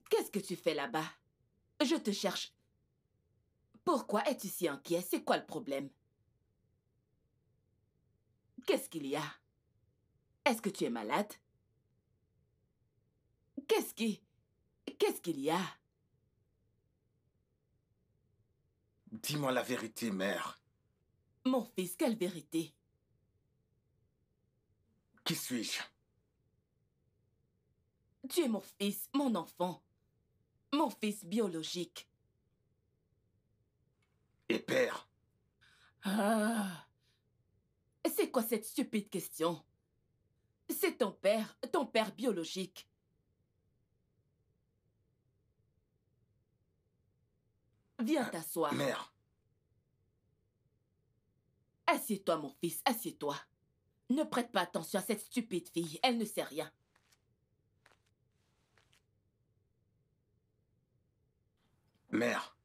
qu'est-ce que tu fais là-bas? Je te cherche. Pourquoi es-tu si inquiet? C'est quoi le problème? Qu'est-ce qu'il y a? Est-ce que tu es malade? Qu'est-ce qu'il y a? Dis-moi la vérité, mère. Mon fils, quelle vérité? Qui suis-je? Tu es mon fils, mon enfant. Mon fils biologique. Et père? Ah. C'est quoi cette stupide question? C'est ton père biologique. Viens t'asseoir. Mère. Assieds-toi, mon fils, assieds-toi. Ne prête pas attention à cette stupide fille, elle ne sait rien. Mère.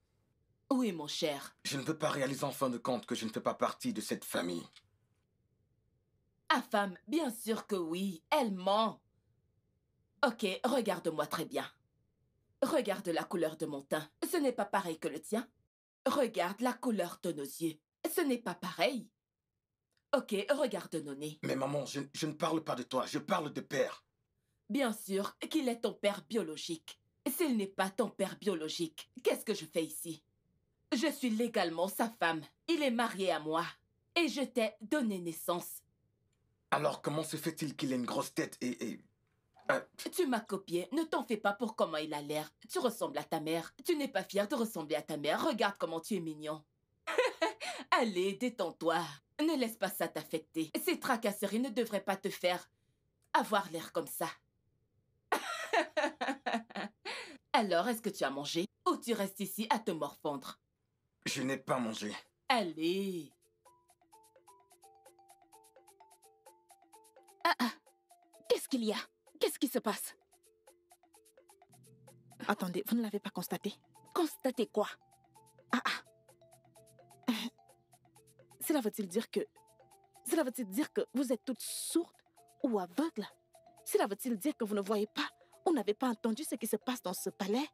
Oui, mon cher. Je ne veux pas réaliser en fin de compte que je ne fais pas partie de cette famille. Ah, femme, bien sûr que oui, elle ment. Ok, regarde-moi très bien. Regarde la couleur de mon teint. Ce n'est pas pareil que le tien. Regarde la couleur de nos yeux. Ce n'est pas pareil. Ok, regarde nos nez. Mais maman, je ne parle pas de toi, je parle de père. Bien sûr qu'il est ton père biologique. S'il n'est pas ton père biologique, qu'est-ce que je fais ici? Je suis légalement sa femme. Il est marié à moi. Et je t'ai donné naissance. Alors comment se fait-il qu'il ait une grosse tête et... Tu m'as copié. Ne t'en fais pas pour comment il a l'air. Tu ressembles à ta mère. Tu n'es pas fier de ressembler à ta mère. Regarde comment tu es mignon. Allez, détends-toi. Ne laisse pas ça t'affecter. Ces tracasseries ne devraient pas te faire avoir l'air comme ça. Alors, est-ce que tu as mangé? Ou tu restes ici à te morfondre? Je n'ai pas mangé. Allez. Qu'est-ce qu'il y a? Qu'est-ce qui se passe? Attendez, vous ne l'avez pas constaté? Constatez quoi? Cela veut-il dire que... Cela veut-il dire que vous êtes toutes sourdes ou aveugles? Cela veut-il dire que vous ne voyez pas ou n'avez pas entendu ce qui se passe dans ce palais?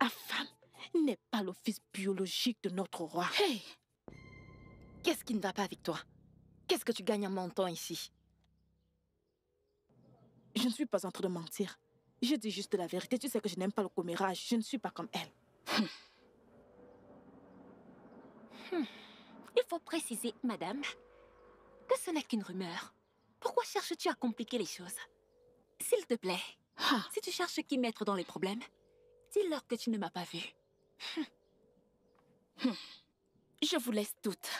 Afam n'est pas le fils biologique de notre roi. Hey! Qu'est-ce qui ne va pas avec toi? Qu'est-ce que tu gagnes en mentant ici? Je ne suis pas en train de mentir. Je dis juste la vérité. Tu sais que je n'aime pas le commérage. Je ne suis pas comme elle. Il faut préciser, madame, que ce n'est qu'une rumeur. Pourquoi cherches-tu à compliquer les choses? S'il te plaît, si tu cherches qui mettre dans les problèmes, dis-leur que tu ne m'as pas vue. Je vous laisse toutes.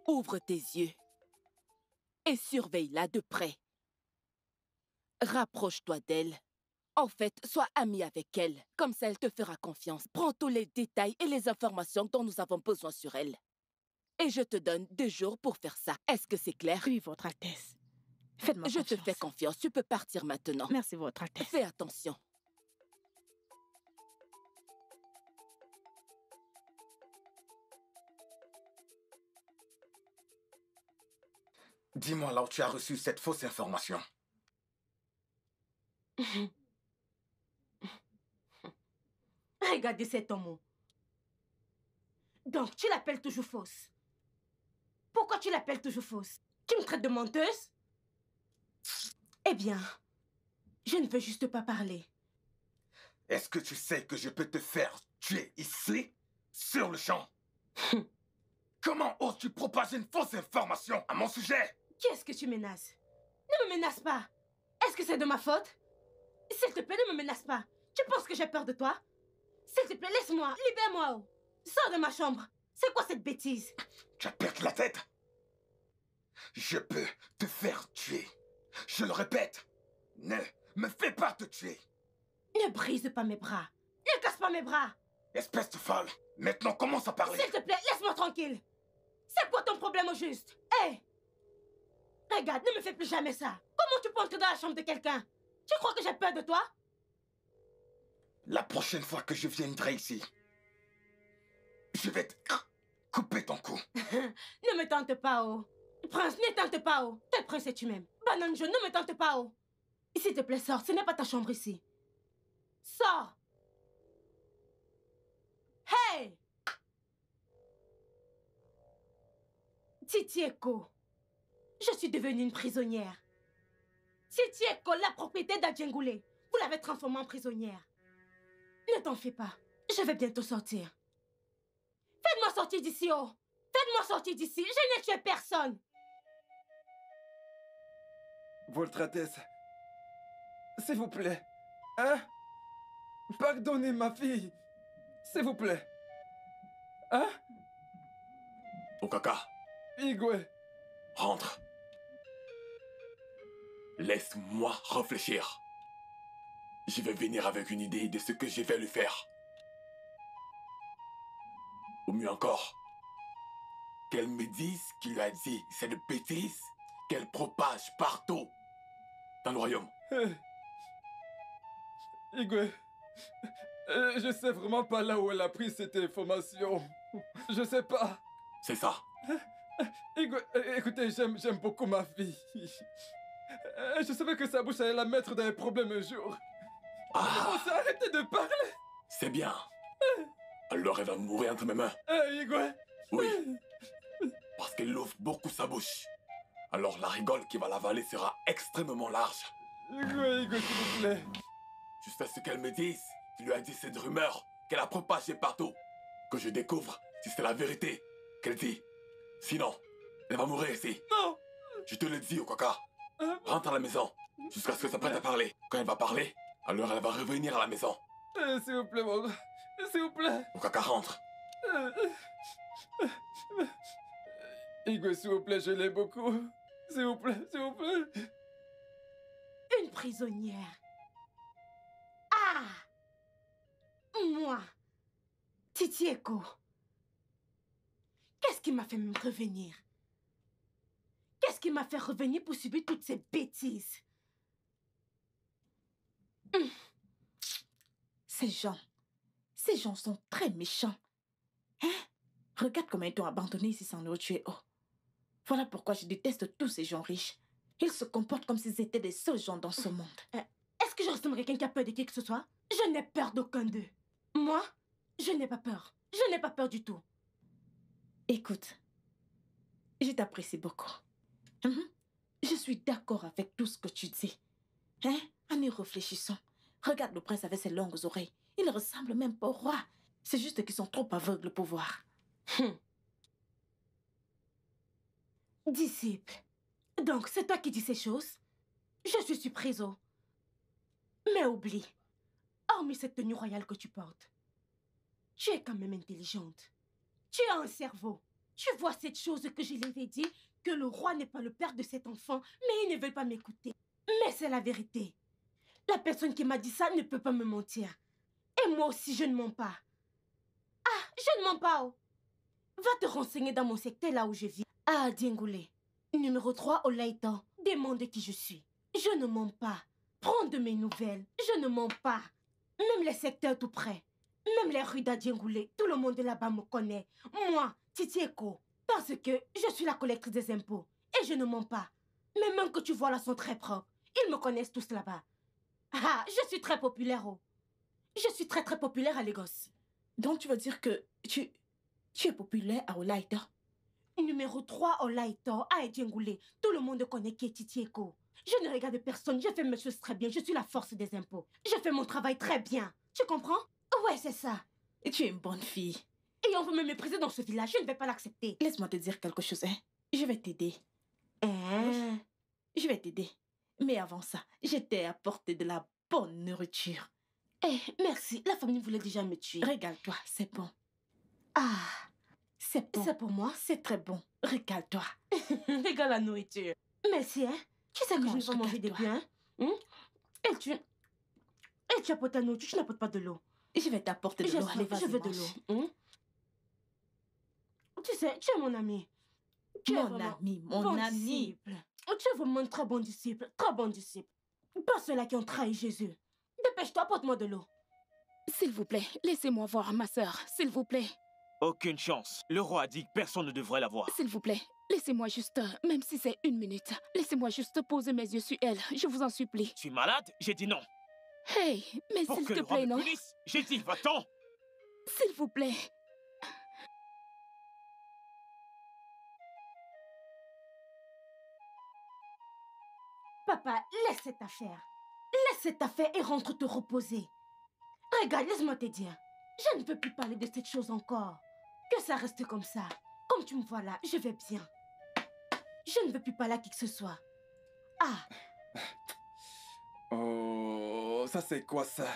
Ouvre tes yeux et surveille-la de près. Rapproche-toi d'elle. En fait, sois ami avec elle. Comme ça, elle te fera confiance. Prends tous les détails et les informations dont nous avons besoin sur elle. Et je te donne 2 jours pour faire ça. Est-ce que c'est clair? Oui, Votre Altesse. Faites-moi confiance. Je te fais confiance. Tu peux partir maintenant. Merci, Votre Altesse. Fais attention. Dis-moi là où tu as reçu cette fausse information. Regardez cet homme. Donc, tu l'appelles toujours fausse. Pourquoi tu l'appelles toujours fausse? Tu me traites de menteuse? Eh bien, je ne veux juste pas parler. Est-ce que tu sais que je peux te faire tuer ici, sur le champ? Comment oses-tu propager une fausse information à mon sujet? Qu'est-ce que tu menaces? Ne me menace pas. Est-ce que c'est de ma faute? S'il te plaît, ne me menace pas. Tu penses que j'ai peur de toi? S'il te plaît, laisse-moi. Libère-moi. Sors de ma chambre. C'est quoi cette bêtise? Tu as perdu la tête? Je peux te faire tuer. Je le répète. Ne me fais pas te tuer. Ne brise pas mes bras. Ne casse pas mes bras. Espèce de folle. Maintenant, commence à parler. S'il te plaît, laisse-moi tranquille. C'est quoi ton problème au juste? Hé! Regarde, ne me fais plus jamais ça. Comment tu peux entrer dans la chambre de quelqu'un? Tu crois que j'ai peur de toi? La prochaine fois que je viendrai ici, je vais te couper ton cou. Ne me tente pas, oh. Prince, ne tente pas, oh. Tel prince es tu même. Banane jaune, ne me tente pas, oh. S'il te plaît, sors. Ce n'est pas ta chambre ici. Sors. Hey! Titieko. Je suis devenue une prisonnière. Titieko, la propriété d'Adjengoulé. Vous l'avez transformée en prisonnière. Ne t'en fais pas. Je vais bientôt sortir. Faites-moi sortir d'ici, oh. Faites-moi sortir d'ici. Je n'ai tué personne. Votre Altesse, s'il vous plaît. Hein? Pardonnez ma fille. S'il vous plaît. Hein? Okaka, Igwe. rentre. Laisse-moi réfléchir. Je vais venir avec une idée de ce que je vais lui faire. Ou mieux encore, qu'elle me dise ce qu'il lui a dit, c'est de bêtises qu'elle propage partout dans le royaume. Igwe, je sais vraiment pas là où elle a pris cette information. Je sais pas. C'est ça. Igwe, écoutez, j'aime beaucoup ma fille. Je savais que sa bouche allait la mettre dans les problèmes un jour. Ah, Arrêtez de parler. c'est bien. Alors elle va mourir entre mes mains. Igwe. Oui. Parce qu'elle ouvre beaucoup sa bouche. Alors la rigole qui va l'avaler sera extrêmement large. Igwe, s'il vous plaît. Jusqu'à ce qu'elle me dise qu'il lui a dit cette rumeur qu'elle a propagée partout. Que je découvre si c'est la vérité qu'elle dit. Sinon, elle va mourir ici. Non. Je te le dis, Okaka. Rentre à la maison jusqu'à ce que ça prenne à parler. Quand elle va parler, alors elle va revenir à la maison. S'il vous plaît, mon gars. S'il vous plaît. Okaka, rentre. Igwe, s'il vous plaît, je l'aime beaucoup. S'il vous plaît, s'il vous plaît. Une prisonnière. Ah! Moi, Titieko. Qu'est-ce qui m'a fait me revenir? Qu'est-ce qui m'a fait revenir pour subir toutes ces bêtises? Ces gens sont très méchants. Hein? Regarde comment ils t'ont abandonné ici sans nourriture. Oh. Voilà pourquoi je déteste tous ces gens riches. Ils se comportent comme s'ils étaient des seuls gens dans ce monde. Est-ce que je ressemble à quelqu'un qui a peur de qui que ce soit? Je n'ai peur d'aucun d'eux. Moi, je n'ai pas peur. Je n'ai pas peur du tout. Écoute, je t'apprécie beaucoup. Je suis d'accord avec tout ce que tu dis. Hein? En y réfléchissant, regarde le prince avec ses longues oreilles. Il ne ressemble même pas au roi. C'est juste qu'ils sont trop aveugles pour voir. Disciple. Donc, c'est toi qui dis ces choses? Je suis surprise. Mais oublie, hormis cette tenue royale que tu portes, tu es quand même intelligente. Tu as un cerveau. Tu vois cette chose que je l'avais dit, que le roi n'est pas le père de cet enfant, mais il ne veut pas m'écouter. Mais c'est la vérité. La personne qui m'a dit ça ne peut pas me mentir. Et moi aussi, je ne mens pas. Ah, je ne mens pas. Va te renseigner dans mon secteur là où je vis. Ah, Diengoulé. Numéro 3 au Laïtan. Demande qui je suis. Je ne mens pas. Prends de mes nouvelles. Je ne mens pas. Même les secteurs tout près. Même les rues d'Adiengoulé. Tout le monde là-bas me connaît. Moi, Titieko. Parce que je suis la collectrice des impôts. Et je ne mens pas. Mes mains que tu vois là sont très propres. Ils me connaissent tous là-bas. Ah, je suis très populaire. Je suis très très populaire à Lagos. Donc tu veux dire que tu es populaire à Olaïta? Numéro 3 Olaïta à Ediengoulé. Tout le monde connaît qui est Titieko. Je ne regarde personne, je fais mes choses très bien. Je suis la force des impôts. Je fais mon travail très bien. Tu comprends? Ouais, c'est ça. Et tu es une bonne fille. Et on veut me mépriser dans ce village, je ne vais pas l'accepter. Laisse-moi te dire quelque chose, hein. Je vais t'aider. Hein? Je vais t'aider. Mais avant ça, je t'ai apporté de la bonne nourriture. Eh, merci. La famille voulait déjà me tuer. Régale-toi, c'est bon. Ah, c'est bon. C'est pour moi? C'est très bon. Régale-toi. Régale la nourriture. Merci, hein. Tu sais que je ne vais pas manger des biens. Et tu apportes ta nourriture, tu n'apportes pas de l'eau. Je vais t'apporter de l'eau. Allez, je veux de l'eau. Tu sais, tu es mon ami. Mon ami. Disciple. Tu es vraiment un très bon disciple. Très bon disciple. Pas ceux-là qui ont trahi Jésus. Dépêche-toi, apporte-moi de l'eau. S'il vous plaît, laissez-moi voir ma sœur. S'il vous plaît. Aucune chance. Le roi a dit que personne ne devrait la voir. S'il vous plaît, laissez-moi juste, même si c'est 1 minute, laissez-moi juste poser mes yeux sur elle. Je vous en supplie. Tu es malade? J'ai dit non. Hey, mais s'il te plaît, non? J'ai dit, va-t'en! S'il vous plaît. Papa, laisse cette affaire. Laisse cette affaire et rentre te reposer. Regarde, laisse-moi te dire. Je ne veux plus parler de cette chose encore. Que ça reste comme ça. Comme tu me vois là, je vais bien. Je ne veux plus parler à qui que ce soit. Ah. Oh, ça c'est quoi ça?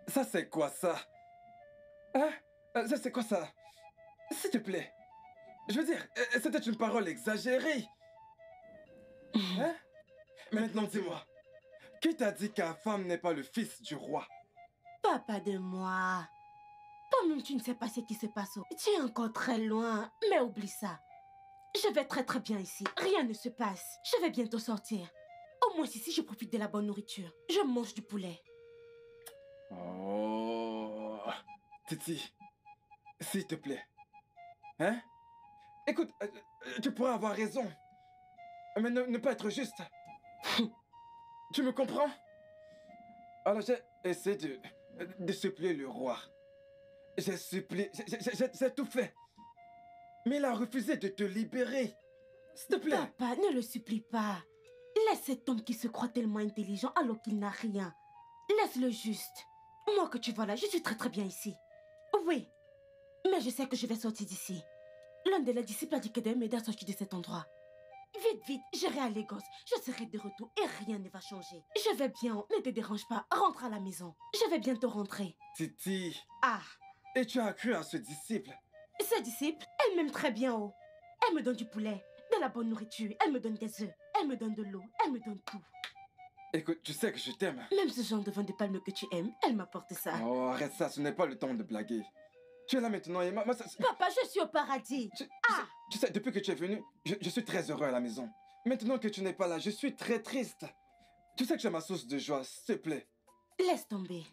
Ça c'est quoi ça? Hein? Ça c'est quoi ça? S'il te plaît. Je veux dire, c'était une parole exagérée. Hein? Maintenant dis-moi, qui t'a dit qu'un femme n'est pas le fils du roi? Papa de moi. Toi-même tu ne sais pas ce qui se passe. Tu es encore très loin, mais oublie ça. Je vais très très bien ici. Rien ne se passe. Je vais bientôt sortir. Au moins ici, je profite de la bonne nourriture. Je mange du poulet. Oh... Titi, s'il te plaît. Hein? Écoute, tu pourrais avoir raison. Mais ne pas être juste. Tu me comprends? Alors j'ai essayé de supplier le roi. J'ai supplié, j'ai tout fait. Mais il a refusé de te libérer. S'il te plaît. Papa, ne le supplie pas. Laisse cet homme qui se croit tellement intelligent alors qu'il n'a rien. Laisse-le juste. Moi que tu vois là, je suis très très bien ici. Oui, mais je sais que je vais sortir d'ici. L'un de les disciples a dit que de m'aider à sortir de cet endroit. Vite, vite, j'irai à Lagos. Je serai de retour et rien ne va changer. Je vais bien, ne te dérange pas. Rentre à la maison. Je vais bientôt rentrer. Titi. Ah, Et tu as cru à ce disciple? Ce disciple, elle m'aime très bien, oh. Elle me donne du poulet, de la bonne nourriture, elle me donne des œufs, elle me donne de l'eau, elle me donne tout. Écoute, tu sais que je t'aime. Même ce genre de vin de palme que tu aimes, elle m'apporte ça. Oh, arrête ça, ce n'est pas le temps de blaguer. Tu es là maintenant et moi ça... Papa, je suis au paradis. Tu sais, depuis que tu es venu, je suis très heureux à la maison. Maintenant que tu n'es pas là, je suis très triste. Tu sais que j'ai ma source de joie, s'il te plaît. Laisse tomber.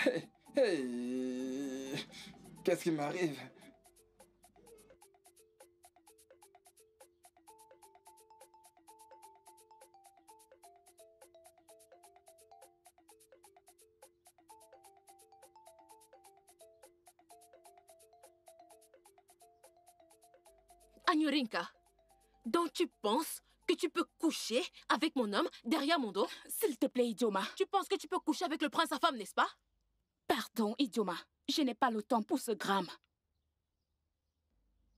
Hey, hey. Qu'est-ce qui m'arrive? Agnorinka, donc tu penses que tu peux coucher avec mon homme derrière mon dos? S'il te plaît, Idioma. Tu penses que tu peux coucher avec le prince sa femme, n'est-ce pas? Pardon, Idioma. Je n'ai pas le temps pour ce drame.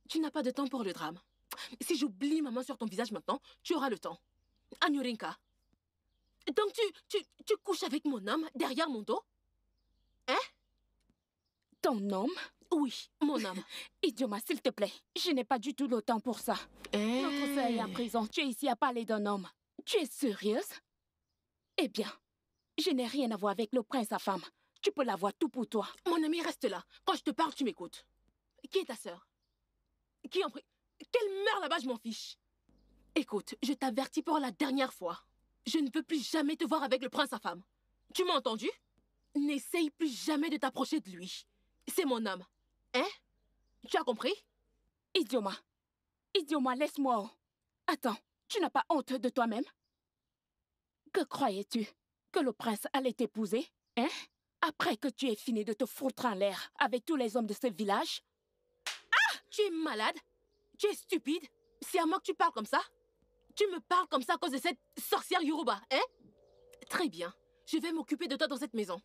Tu n'as pas de temps pour le drame. Si j'oublie ma main sur ton visage maintenant, tu auras le temps. Agnorinka. Donc tu couches avec mon homme derrière mon dos? Hein? Ton homme? Oui, mon homme. Idioma, s'il te plaît. Je n'ai pas du tout le temps pour ça. Notre sœur est en prison. Tu es ici à parler d'un homme. Tu es sérieuse? Eh bien, je n'ai rien à voir avec le prince sa femme. Tu peux l'avoir tout pour toi. Mon ami, reste là. Quand je te parle, tu m'écoutes. Qui est ta sœur? Qui en prie? Qu'elle meure là-bas, je m'en fiche. Écoute, je t'avertis pour la dernière fois. Je ne veux plus jamais te voir avec le prince sa femme. Tu m'as entendu? N'essaye plus jamais de t'approcher de lui. C'est mon homme. Hein? Tu as compris? Idioma. Idioma, laisse-moi. Attends, tu n'as pas honte de toi-même? Que croyais-tu? Que le prince allait t'épouser? Hein? Après que tu aies fini de te foutre en l'air avec tous les hommes de ce village? Ah! Tu es malade? Tu es stupide? C'est à moi que tu parles comme ça? Tu me parles comme ça à cause de cette sorcière Yoruba, hein? Très bien. Je vais m'occuper de toi dans cette maison.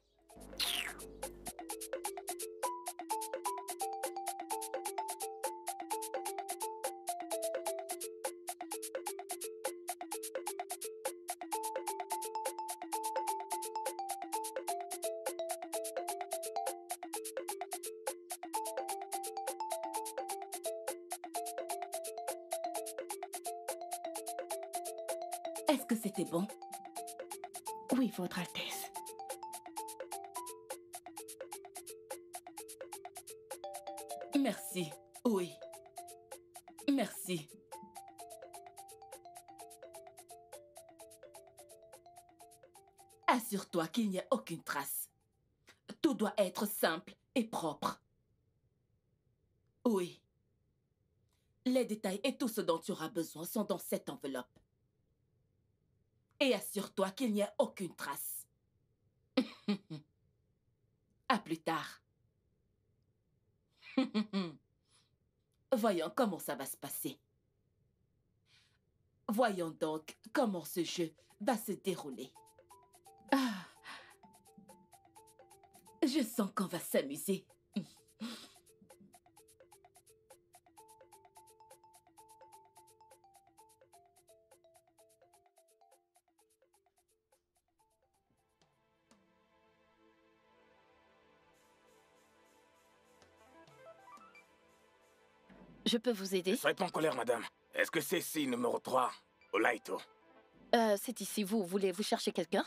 Est-ce que c'était bon? Oui, Votre Altesse. Merci. Oui. Merci. Assure-toi qu'il n'y a aucune trace. Tout doit être simple et propre. Oui. Les détails et tout ce dont tu auras besoin sont dans cette enveloppe. Et assure-toi qu'il n'y a aucune trace. À plus tard. Voyons comment ça va se passer. Voyons donc comment ce jeu va se dérouler. Ah. Je sens qu'on va s'amuser. Je peux vous aider? Ne soyez pas en colère, madame. Est-ce que c'est ici, numéro 3, au Laito? C'est ici. Vous cherchez quelqu'un?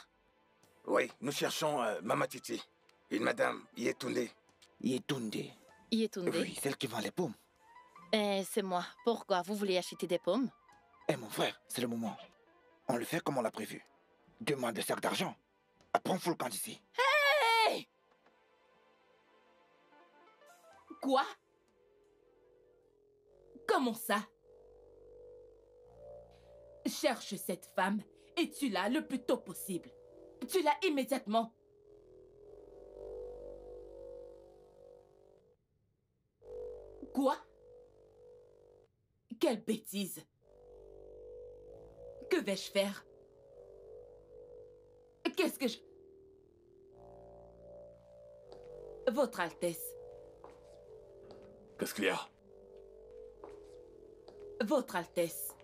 Oui, nous cherchons Mama Titi. Une madame Yetunde. Yetunde? Yetunde? Oui, celle qui vend les pommes. C'est moi. Pourquoi? Vous voulez acheter des pommes? Eh mon frère, c'est le moment. On le fait comme on l'a prévu. Demande 2 sacs d'argent. Après on fout le camp d'ici. Hey! Quoi? Comment ça? Cherche cette femme et tue-la le plus tôt possible. Tue-la immédiatement. Quoi? Quelle bêtise! Que vais-je faire? Qu'est-ce que je... Votre Altesse. Qu'est-ce qu'il y a? Votre Altesse.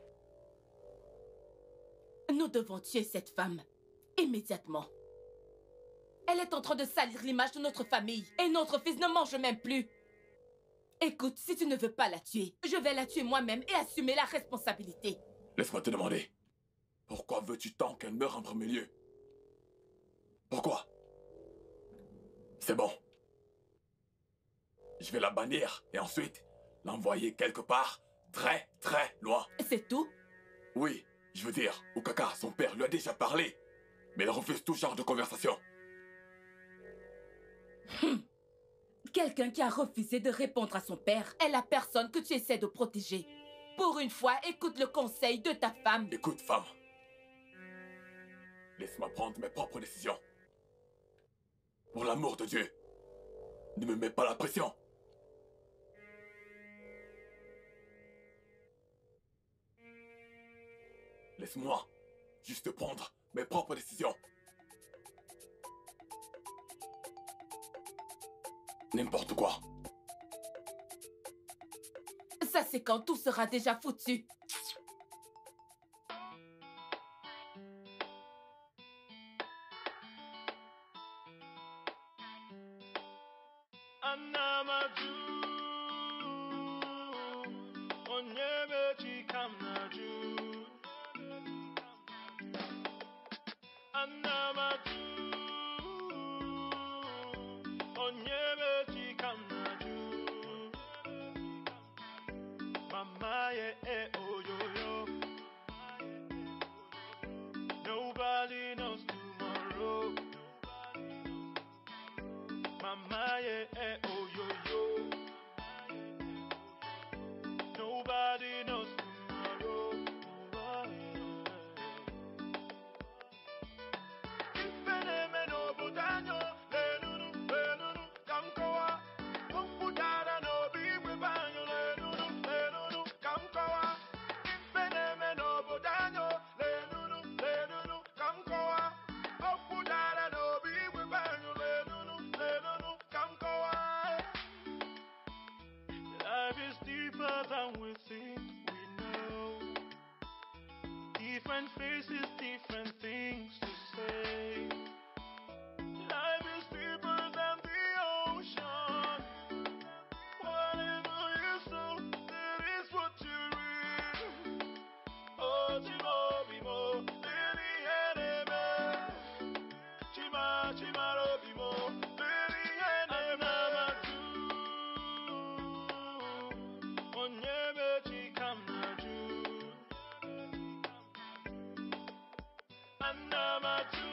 Nous devons tuer cette femme. Immédiatement. Elle est en train de salir l'image de notre famille. Et notre fils ne mange même plus. Écoute, si tu ne veux pas la tuer, je vais la tuer moi-même et assumer la responsabilité. Laisse-moi te demander. Pourquoi veux-tu tant qu'elle meure en premier lieu? Pourquoi? C'est bon. Je vais la bannir et ensuite l'envoyer quelque part très très loin. C'est tout? Oui, je veux dire, Ukaka, son père, lui a déjà parlé. Mais il refuse tout genre de conversation. Quelqu'un qui a refusé de répondre à son père est la personne que tu essaies de protéger. Pour une fois, écoute le conseil de ta femme. Écoute, femme. Laisse-moi prendre mes propres décisions. Pour l'amour de Dieu, ne me mets pas la pression. Laisse-moi juste prendre mes propres décisions. N'importe quoi. Ça, c'est quand tout sera déjà foutu. Nobody knows tomorrow. Mama, yeah, oh yo yo. Nobody knows tomorrow. Ifeneme no budanyo, lenunu, kamkoa. Umpudara no biwe banyo, lenunu, kamkoa. Ifeneme no budanyo, lenunu, kamkoa. Umpudara no biwe banyo, lenunu, kamkoa. Life is deeper than we think we know. Different faces, different things to say. Life is deeper than the ocean. Whatever you sow, that is what you reap. Oh, Chimo, Bimo, Lily Eneme. Chima, Robimo, Lily Eneme. Onyeme Chikamnaju. Anamatu.